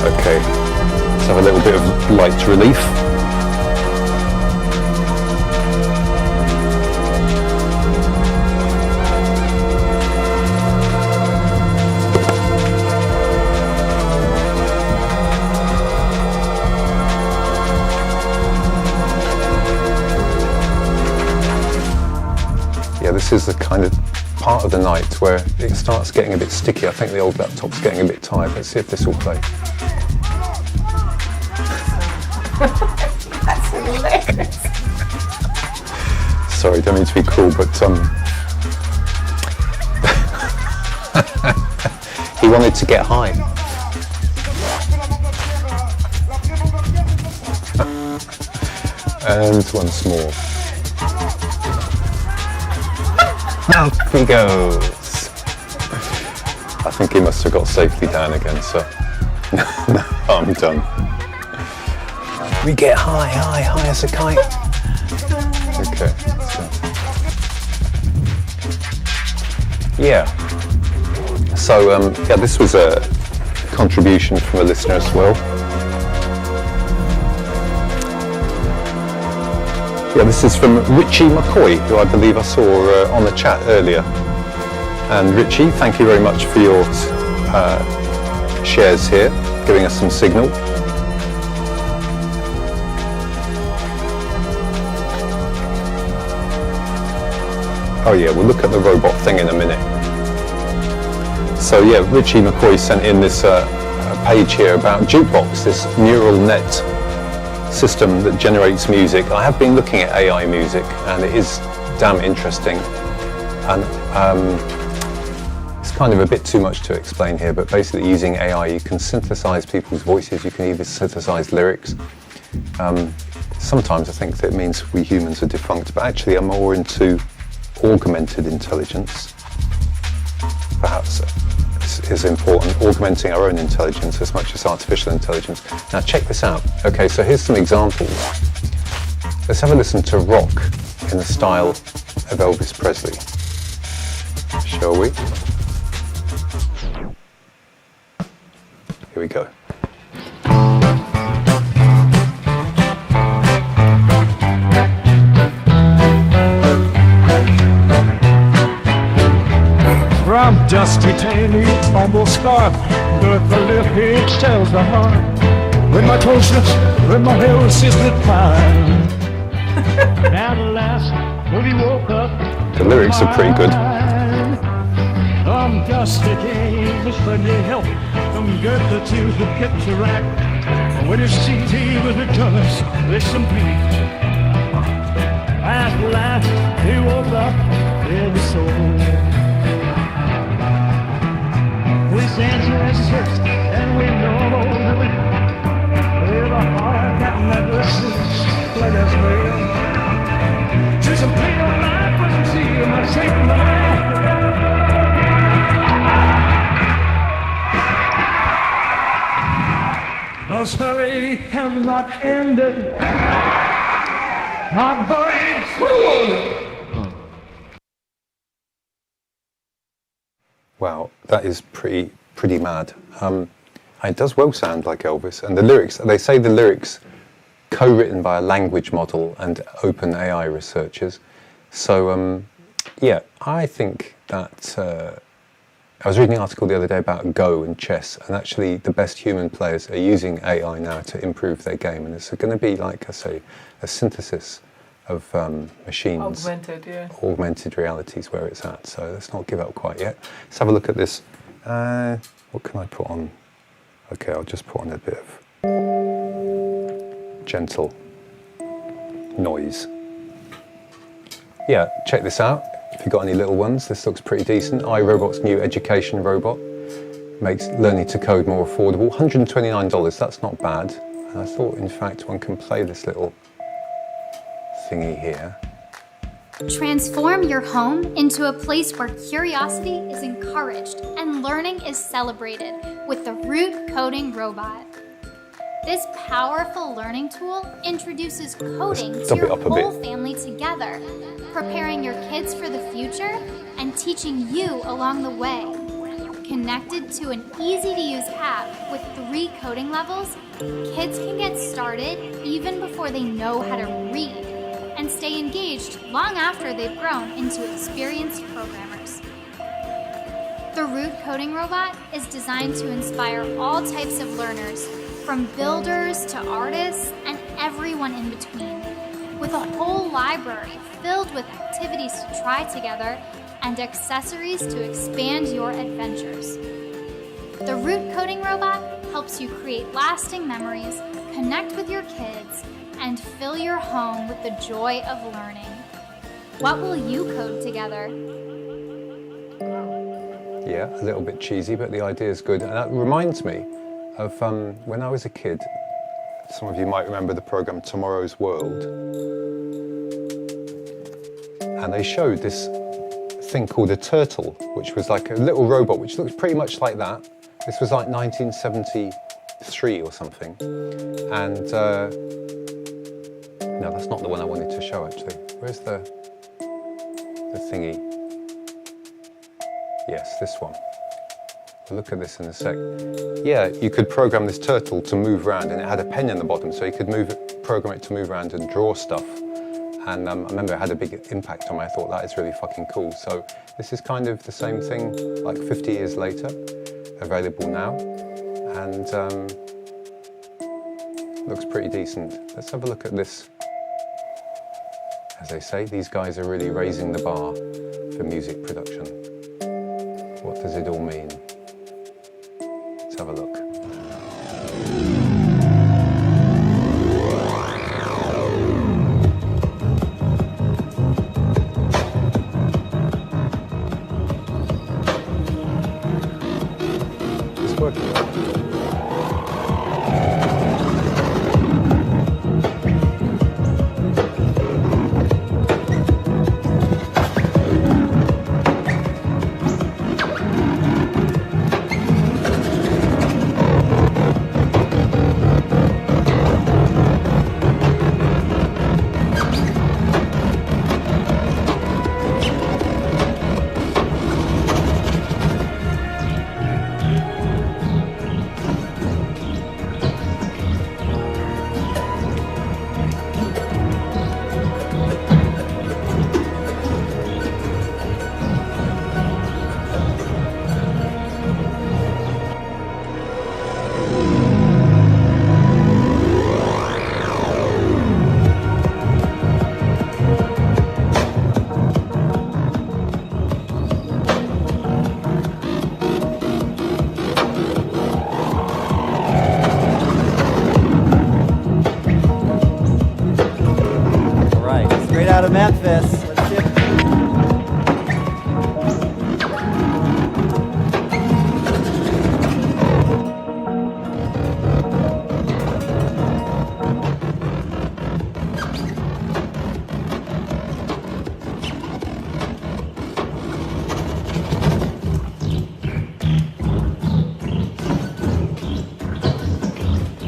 Okay, let's have a little bit of light relief. Yeah, this is the kind of part of the night where it starts getting a bit sticky. I think the old laptop's getting a bit tired. Let's see if this will play. That's hilarious. Sorry, don't mean to be cruel, but he wanted to get high. And once more. Off he goes. I think he must have got safely down again, so no, I'm done. We get high, high, high as a kite. Okay. So yeah, this was a contribution from a listener as well. Yeah, this is from Richie McCoy, who I believe I saw on the chat earlier. And Richie, thank you very much for your shares here, giving us some signal. Oh yeah, we'll look at the robot thing in a minute. So yeah, Richie McCoy sent in this page here about Jukebox, this neural net system that generates music. I have been looking at AI music and it is damn interesting, and it's kind of a bit too much to explain here, but basically using AI you can synthesize people's voices, you can even synthesize lyrics. Sometimes I think that means we humans are defunct, but actually I'm more into augmented intelligence. Perhaps this is important, augmenting our own intelligence as much as artificial intelligence. Now check this out. Okay, so here's some examples. Let's have a listen to rock in the style of Elvis Presley. Shall we? Here we go. From dusty tanny, fumble scarf, but the lip hitch tells the heart. When my toe slips, when my hair was sizzling fine. At last, when he woke up, The lyrics are pretty good. From dusty caves, when you help from Goethe to the picture rack. When his CD was returns, listen please. At last, he woke up in his soul. His answer is yes, and we know that we have a heart that never sleeps. Let us live. To some pain of life, but some see in my shape of life. The story has not ended. Not buried. Wow, that is pretty mad. It does well sound like Elvis, and the lyrics, they say the lyrics co-written by a language model and open AI researchers. So yeah, I think that I was reading an article the other day about Go and chess, and actually the best human players are using AI now to improve their game, and it's going to be, like I say, a synthesis of machines, augmented realities where it's at. So let's not give up quite yet. Let's have a look at this. What can I put on? Okay, I'll just put on a bit of gentle noise. Yeah, check this out. If you've got any little ones, this looks pretty decent. iRobot's new education robot makes learning to code more affordable. $129, that's not bad. And I thought, in fact, one can play this little thingy here. Transform your home into a place where curiosity is encouraged and learning is celebrated with the Root Coding Robot. This powerful learning tool introduces coding to your whole family together, preparing your kids for the future and teaching you along the way. Connected to an easy-to-use app with 3 coding levels, kids can get started even before they know how to read, and stay engaged long after they've grown into experienced programmers. The Root Coding Robot is designed to inspire all types of learners, from builders to artists and everyone in between, with a whole library filled with activities to try together and accessories to expand your adventures. The Root Coding Robot helps you create lasting memories, connect with your kids, and fill your home with the joy of learning. What will you code together? Yeah, a little bit cheesy, but the idea is good. And that reminds me of when I was a kid. Some of you might remember the program Tomorrow's World. And they showed this thing called a turtle, which was like a little robot, which looks pretty much like that. This was like 1973 or something. And no, that's not the one I wanted to show, actually. Where's the thingy? Yes, this one. We'll look at this in a sec. Yeah, you could program this turtle to move around, and it had a pen in the bottom, so you could program it to move around and draw stuff. And I remember it had a big impact on me. I thought, that is really fucking cool. So this is kind of the same thing, like 50 years later, available now. And looks pretty decent. Let's have a look at this. As they say, these guys are really raising the bar for music production. What does it all mean? Let's have a look. It's working. Memphis. Let's get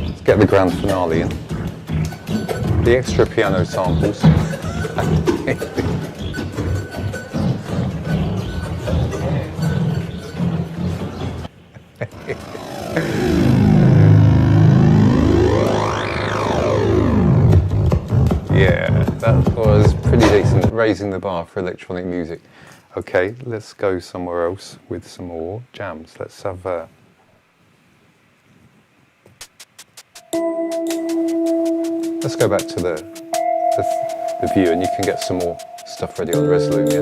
Let's get the grand finale in. The extra piano samples. Yeah, that was pretty decent, raising the bar for electronic music. Okay, let's go somewhere else with some more jams. Let's have let's go back to the view, and you can get some more stuff ready on Resolume, yeah?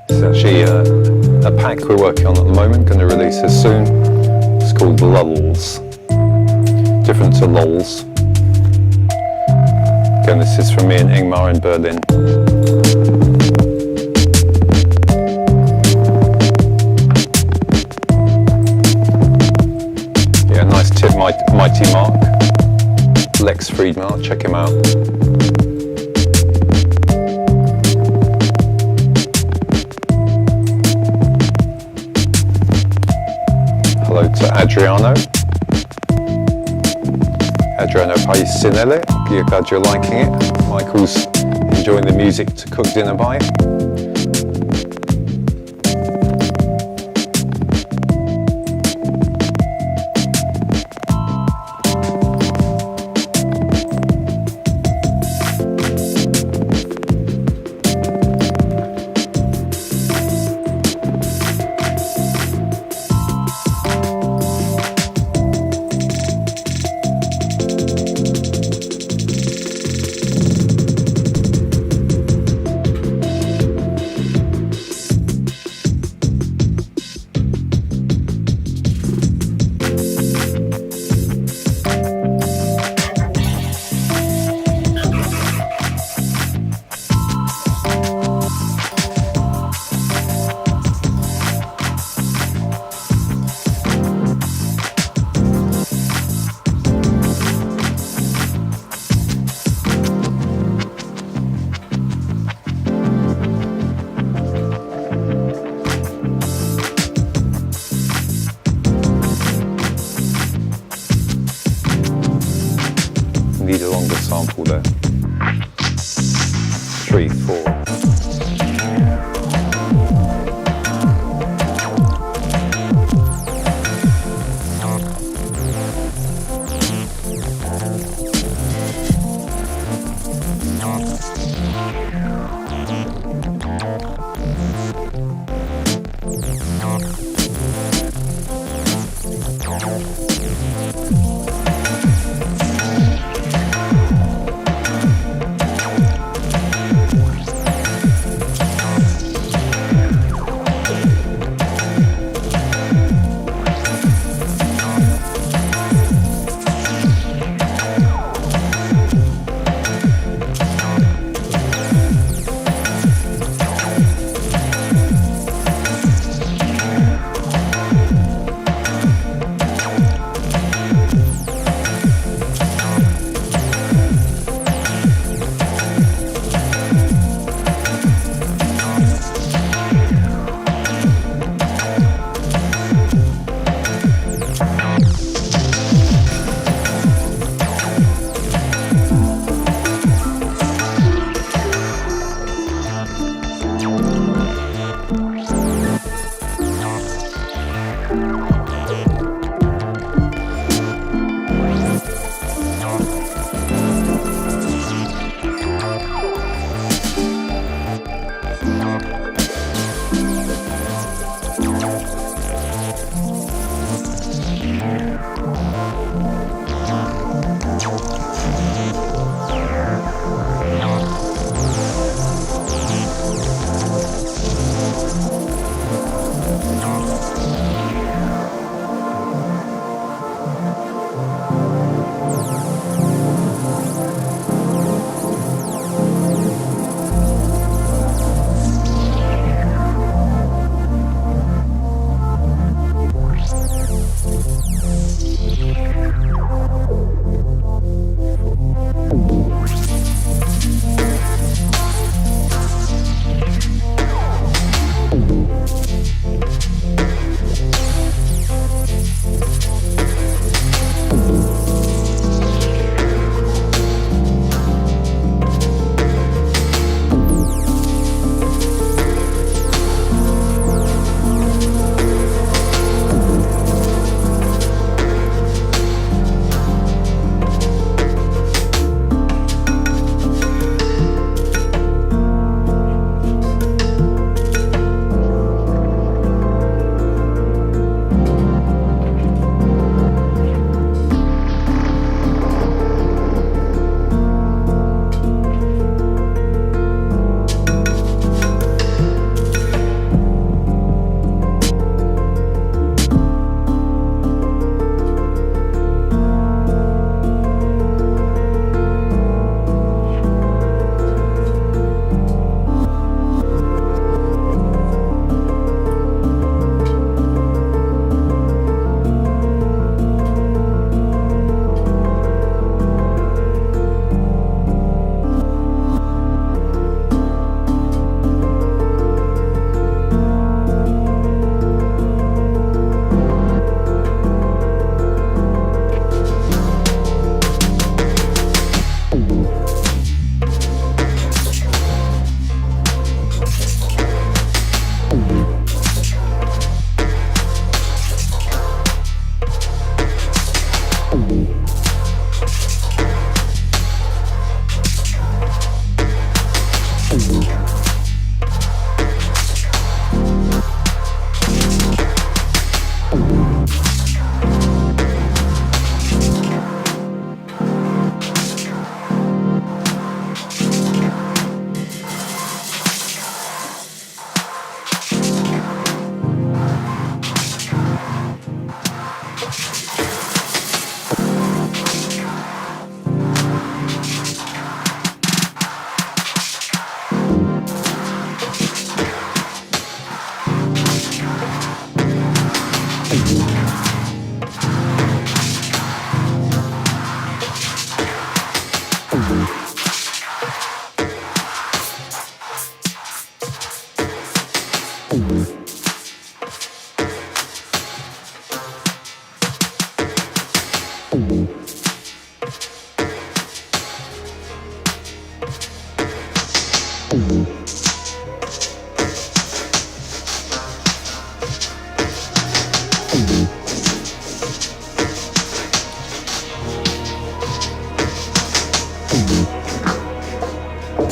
It's actually a pack we're working on at the moment, going to release it soon. It's called Lulls, different to Lols. Again, this is from me and Ingmar in Berlin. Yeah, nice tip, Mighty Mark, Lex Friedmar, check him out. Hello to Adriano Paisinele. You're glad you're liking it. Michael's enjoying the music to cook dinner by.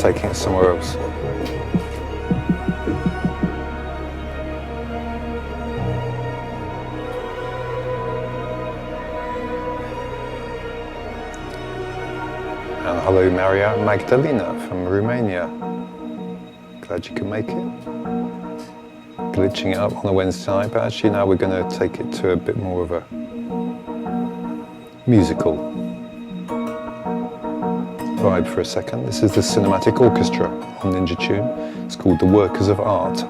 taking it somewhere else. And hello Maria Magdalena from Romania. Glad you can make it. Glitching it up on a Wednesday night, but actually now we're going to take it to a bit more of a musical vibe for a second. This is the Cinematic Orchestra on Ninja Tune. It's called The Workers of Art.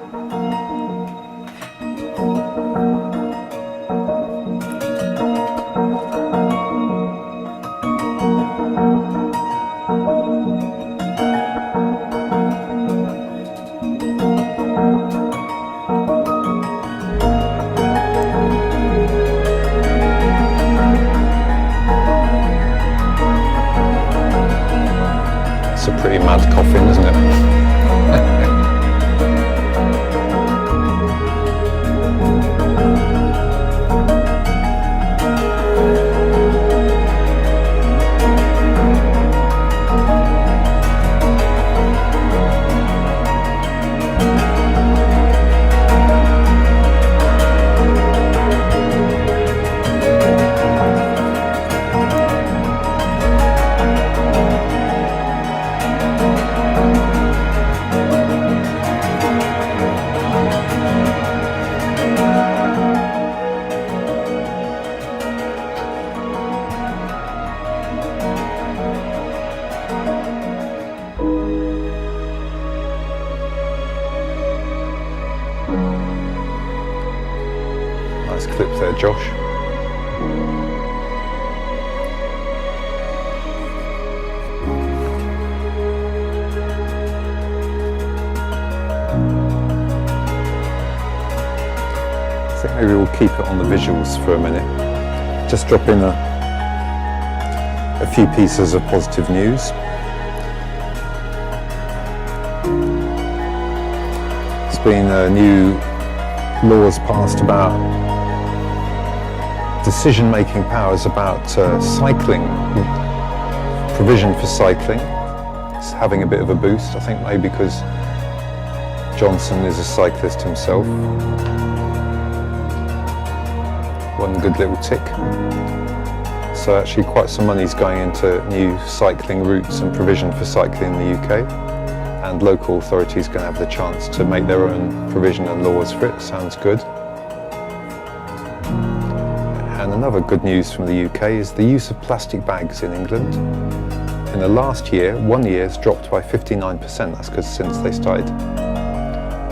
It's a pretty mad coffin, isn't it? Nice clip there, Josh. I think maybe we'll keep it on the visuals for a minute. Just drop in a few pieces of positive news. There's been new laws passed about decision-making powers about cycling, provision for cycling. It's having a bit of a boost, I think maybe because Johnson is a cyclist himself. One good little tick. So actually quite some money's going into new cycling routes and provision for cycling in the UK. And local authorities are going to have the chance to make their own provision and laws for it. Sounds good. And another good news from the UK is the use of plastic bags in England. In the last year, 1 year, it's dropped by 59%. That's because since they started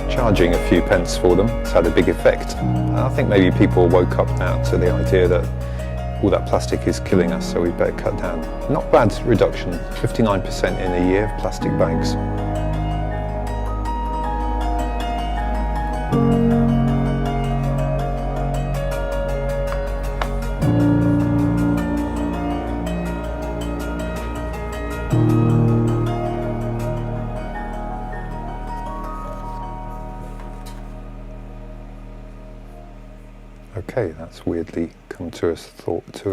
charging a few pence for them, it's had a big effect. And I think maybe people woke up now to the idea that all that plastic is killing us, so we better cut down. Not bad reduction, 59% in a year of plastic bags. Okay, that's weirdly come to a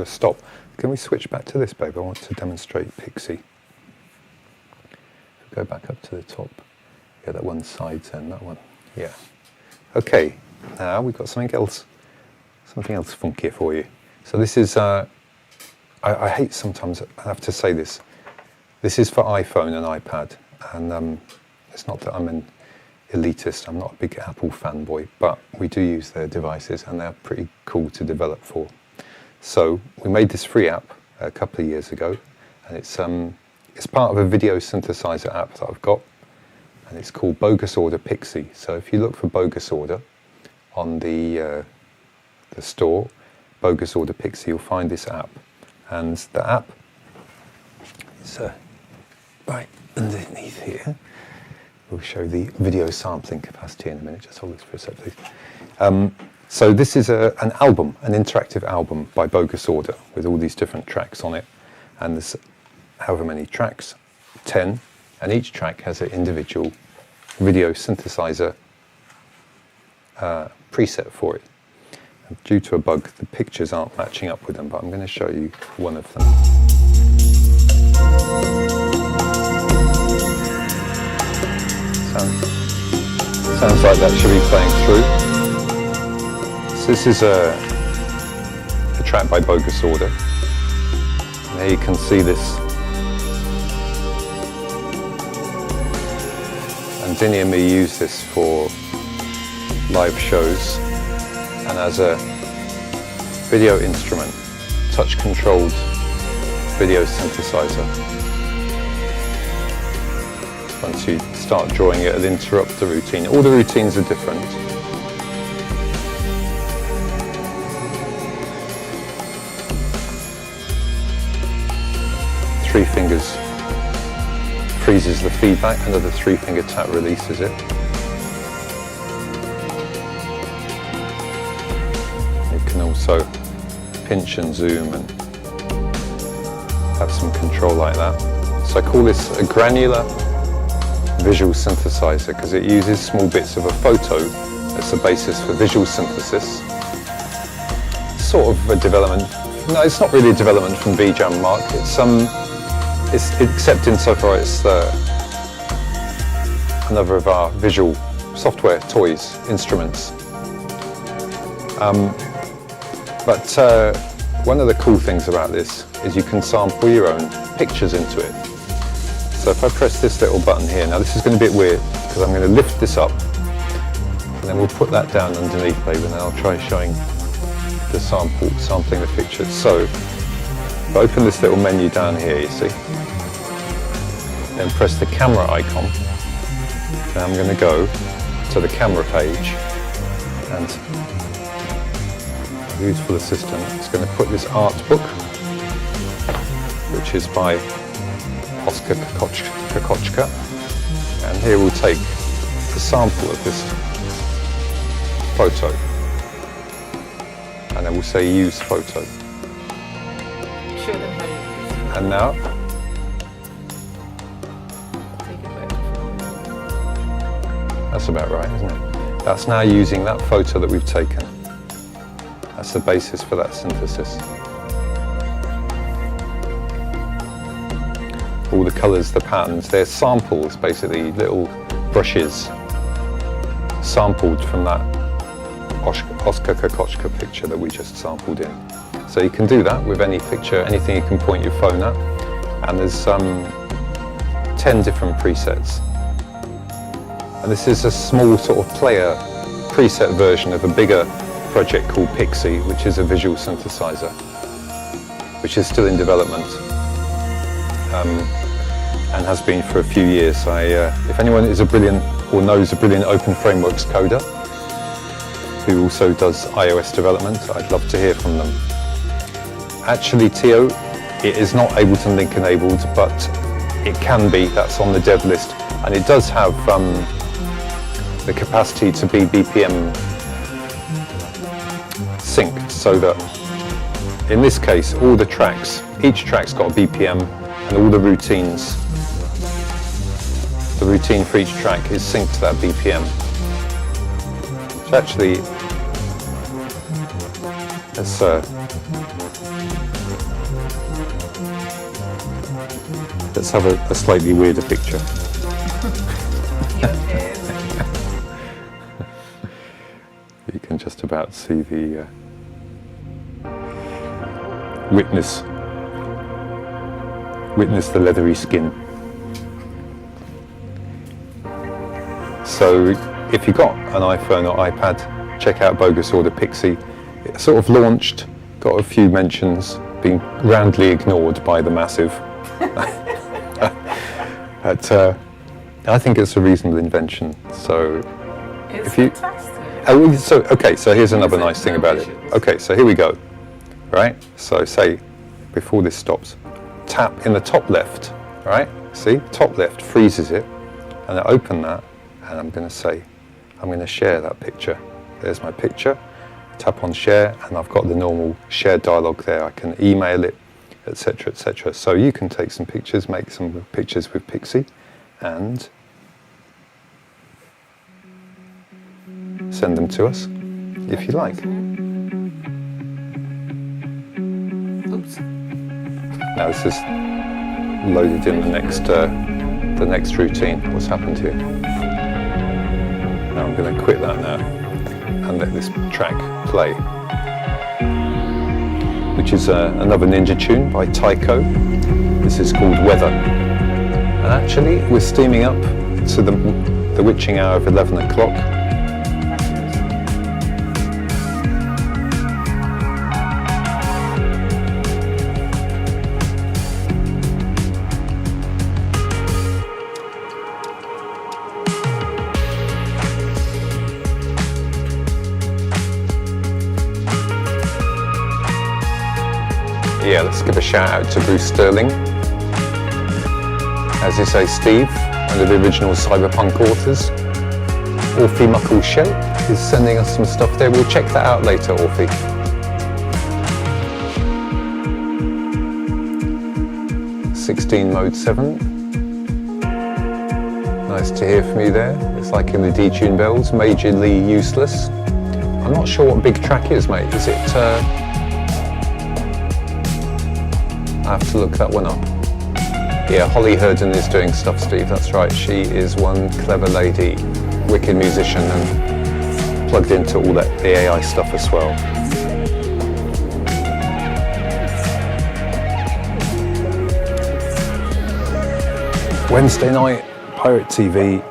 stop. Can we switch back to this, babe? I want to demonstrate Pixie. Go back up to the top. Yeah, that one sides end, that one. Yeah. Okay, now we've got something else funky for you. So this is, I hate sometimes, I have to say this. This is for iPhone and iPad, and it's not that I'm an elitist, I'm not a big Apple fanboy, but we do use their devices and they're pretty cool to develop for. So we made this free app a couple of years ago, and it's part of a video synthesizer app that I've got, and it's called Bogus Order Pixie. So if you look for Bogus Order on the store, Bogus Order Pixie, you'll find this app. And the app is right underneath here. We'll show the video sampling capacity in a minute. Just hold this for a sec, please. So this is an album, an interactive album by Bogus Order with all these different tracks on it. And there's however many tracks, 10, and each track has an individual video synthesizer preset for it. And due to a bug, the pictures aren't matching up with them, but I'm going to show you one of them. Sounds like that should be playing through. So this is a track by Bogus Order. And here you can see this. And Dinny and me use this for live shows and as a video instrument, touch-controlled video synthesizer. Once you start drawing it, it'll interrupt the routine. All the routines are different. Three fingers freezes the feedback, another 3-finger tap releases it. You can also pinch and zoom and have some control like that. So I call this a granular visual synthesizer because it uses small bits of a photo as the basis for visual synthesis. Sort of a development, no, it's not really a development from B-Jam Mark. It's except insofar it's another of our visual software toys, instruments. But one of the cool things about this is you can sample your own pictures into it. So if I press this little button here, now this is going to be a bit weird because I'm going to lift this up and then we'll put that down underneath maybe, and then I'll try showing the sampling the pictures. So if I open this little menu down here, you see, then press the camera icon, then I'm going to go to the camera page and Useful Assistant. It's going to put this art book, which is by Oskar Kokoschka, and here we'll take a sample of this photo, and then we'll say use photo. Show them how you use it. And now, Take it back. that's about right, isn't it? That's now using that photo that we've taken. That's the basis for that synthesis. All the colours, the patterns, they're samples, basically little brushes sampled from that Oskar Kokoschka picture that we just sampled in. So you can do that with any picture, anything you can point your phone at, and there's 10 different presets. And this is a small sort of player preset version of a bigger project called Pixie, which is a visual synthesizer, which is still in development. And has been for a few years. If anyone is a brilliant or knows a brilliant open frameworks coder who also does iOS development, I'd love to hear from them. Actually, Tio, it is not Ableton Link enabled, but it can be. That's on the dev list, and it does have the capacity to be BPM synced, so that in this case, all the tracks, each track's got a BPM, and all the routines. The routine for each track is synced to that BPM. Which actually, let's have a slightly weirder picture. You can just about see the witness the leathery skin. So if you've got an iPhone or iPad, check out Bogus Order Pixie. It sort of launched, got a few mentions, being roundly ignored by the massive. But I think it's a reasonable invention. So It's if you, fantastic. so here's another nice thing about it. Okay, so here we go. Right? So say, before this stops, tap in the top left, right? See, top left freezes it, and I open that, and I'm going to say, I'm going to share that picture. There's my picture. Tap on share, and I've got the normal share dialog there. I can email it, etc., etc. So you can take some pictures, make some pictures with Pixie, and send them to us if you like. Oops. Now this is loaded in the next routine. What's happened here? Now I'm going to quit that now and let this track play, which is another Ninja tune by Tycho. This is called Weather. And actually, we're steaming up to the witching hour of 11 o'clock. Yeah, let's give a shout out to Bruce Sterling. As you say, Steve, one of the original cyberpunk authors. Orphy Muckle Shell is sending us some stuff there. We'll check that out later, Orphy. "16 Mode 7. Nice to hear from you there. It's like in the D-Tune Bells, majorly useless. I'm not sure what big track is, mate. Is it... I have to look that one up. Yeah, Holly Herden is doing stuff, Steve, that's right. She is one clever lady, wicked musician, and plugged into all that the AI stuff as well. Wednesday night, Pirate TV,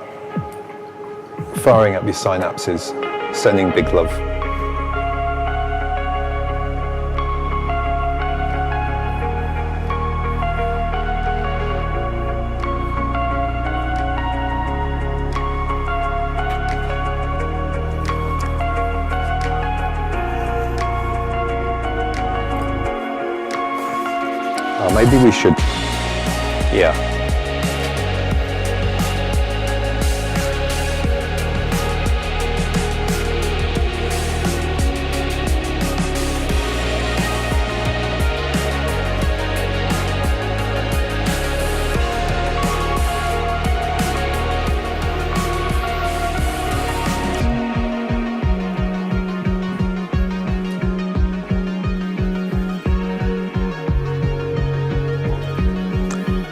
firing up your synapses, sending big love. Maybe we should, yeah.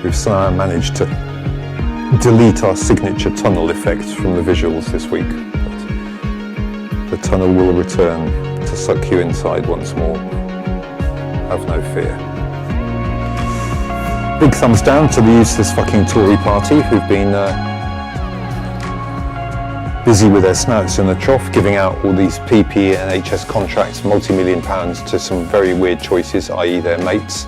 We've somehow managed to delete our signature tunnel effect from the visuals this week. But the tunnel will return to suck you inside once more. Have no fear. Big thumbs down to the useless fucking Tory party who've been busy with their snouts in the trough, giving out all these PP and NHS contracts, multi-million pounds to some very weird choices, i.e. their mates.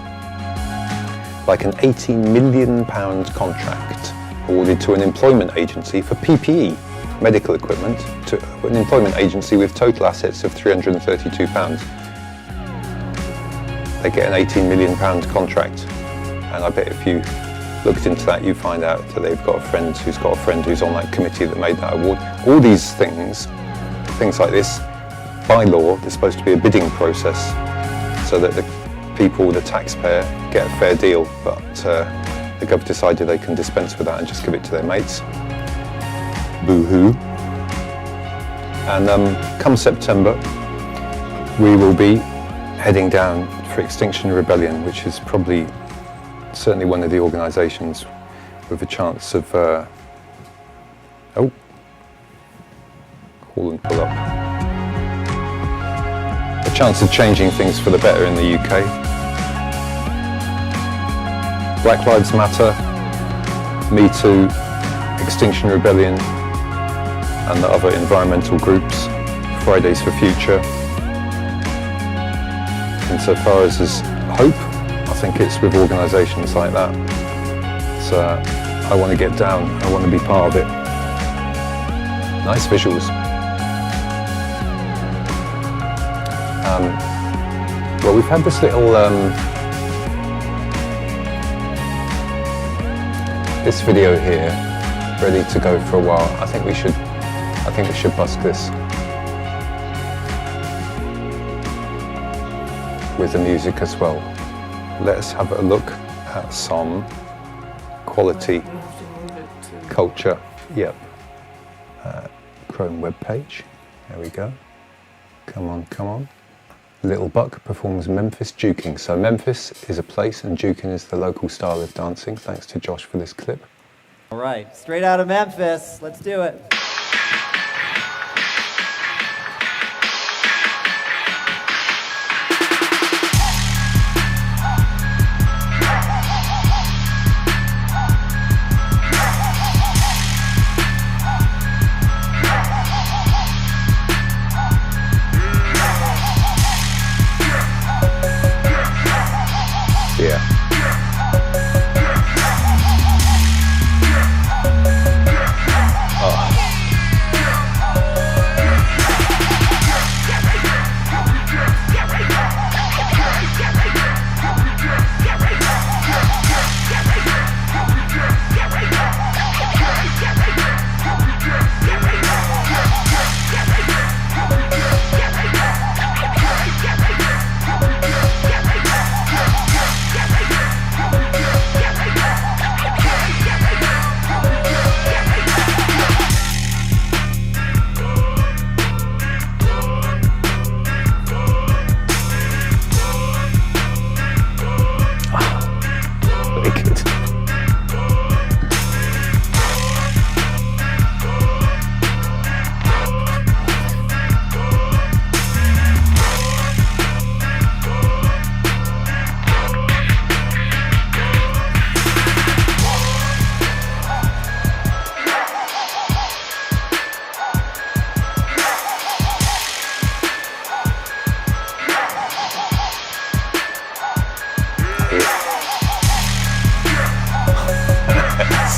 Like an £18 million contract awarded to an employment agency for PPE, medical equipment, to an employment agency with total assets of £332. They get an £18 million contract, and I bet if you looked into that, you find out that they've got a friend who's on that committee that made that award. All these things like this, by law, there's supposed to be a bidding process so that the people, the taxpayer, get a fair deal, but the Gov decided they can dispense with that and just give it to their mates. Boo-hoo. And come September, we will be heading down for Extinction Rebellion, which is probably certainly one of the organisations with a chance of call and pull up. A chance of changing things for the better in the UK. Black Lives Matter, Me Too, Extinction Rebellion, and the other environmental groups, Fridays for Future. Insofar as there's hope, I think it's with organisations like that. So I want to get down, I want to be part of it. Nice visuals. Well, we've had this little this video here ready to go for a while. I think we should busk this with the music as well. Let's have a look at some quality culture. Yep. Chrome web page. There we go. Come on. Little Buck performs Memphis juking. So Memphis is a place and juking is the local style of dancing. Thanks to Josh for this clip. All right, straight out of Memphis. Let's do it.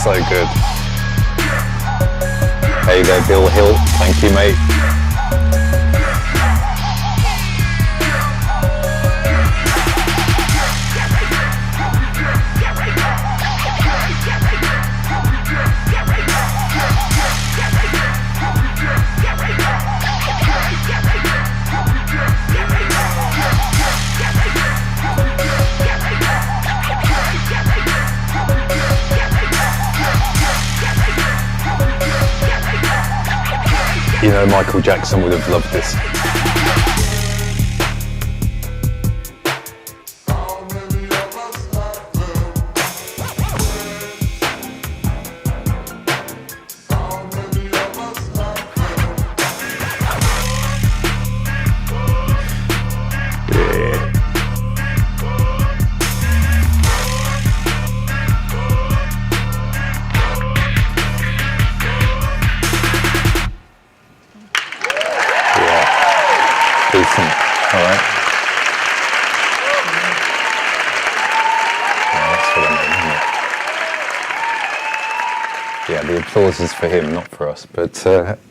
So good. There you go, Bill Hill. Thank you, mate. You know, Michael Jackson would have loved this. Decent. All right. Yeah, that's what I mean, isn't it? Yeah, the applause is for him, not for us. But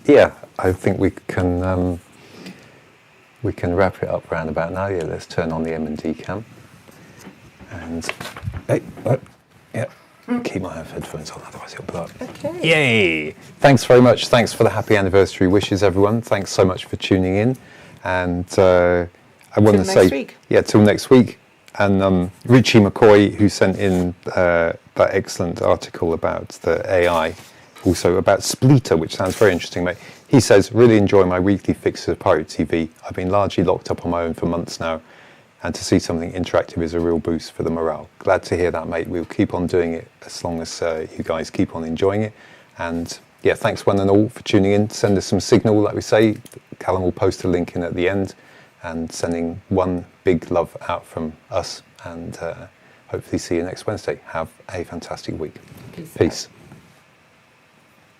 yeah, I think we can wrap it up round about now. Yeah, let's turn on the M&D cam. And hey, yeah, keep my headphones on, otherwise it'll blow up. Okay. Yay! Thanks very much. Thanks for the happy anniversary wishes, everyone. Thanks so much for tuning in. And I want to say, next week. yeah, till next week. And Richie McCoy, who sent in that excellent article about the AI, also about Spleeter, which sounds very interesting, mate. He says, really enjoy my weekly fixes of Pirate TV. I've been largely locked up on my own for months now, and to see something interactive is a real boost for the morale. Glad to hear that, mate. We'll keep on doing it as long as you guys keep on enjoying it. And yeah, thanks one and all for tuning in. Send us some signal, like we say. Callum will post a link in at the end, and sending one big love out from us, and hopefully see you next Wednesday. Have a fantastic week. Peace.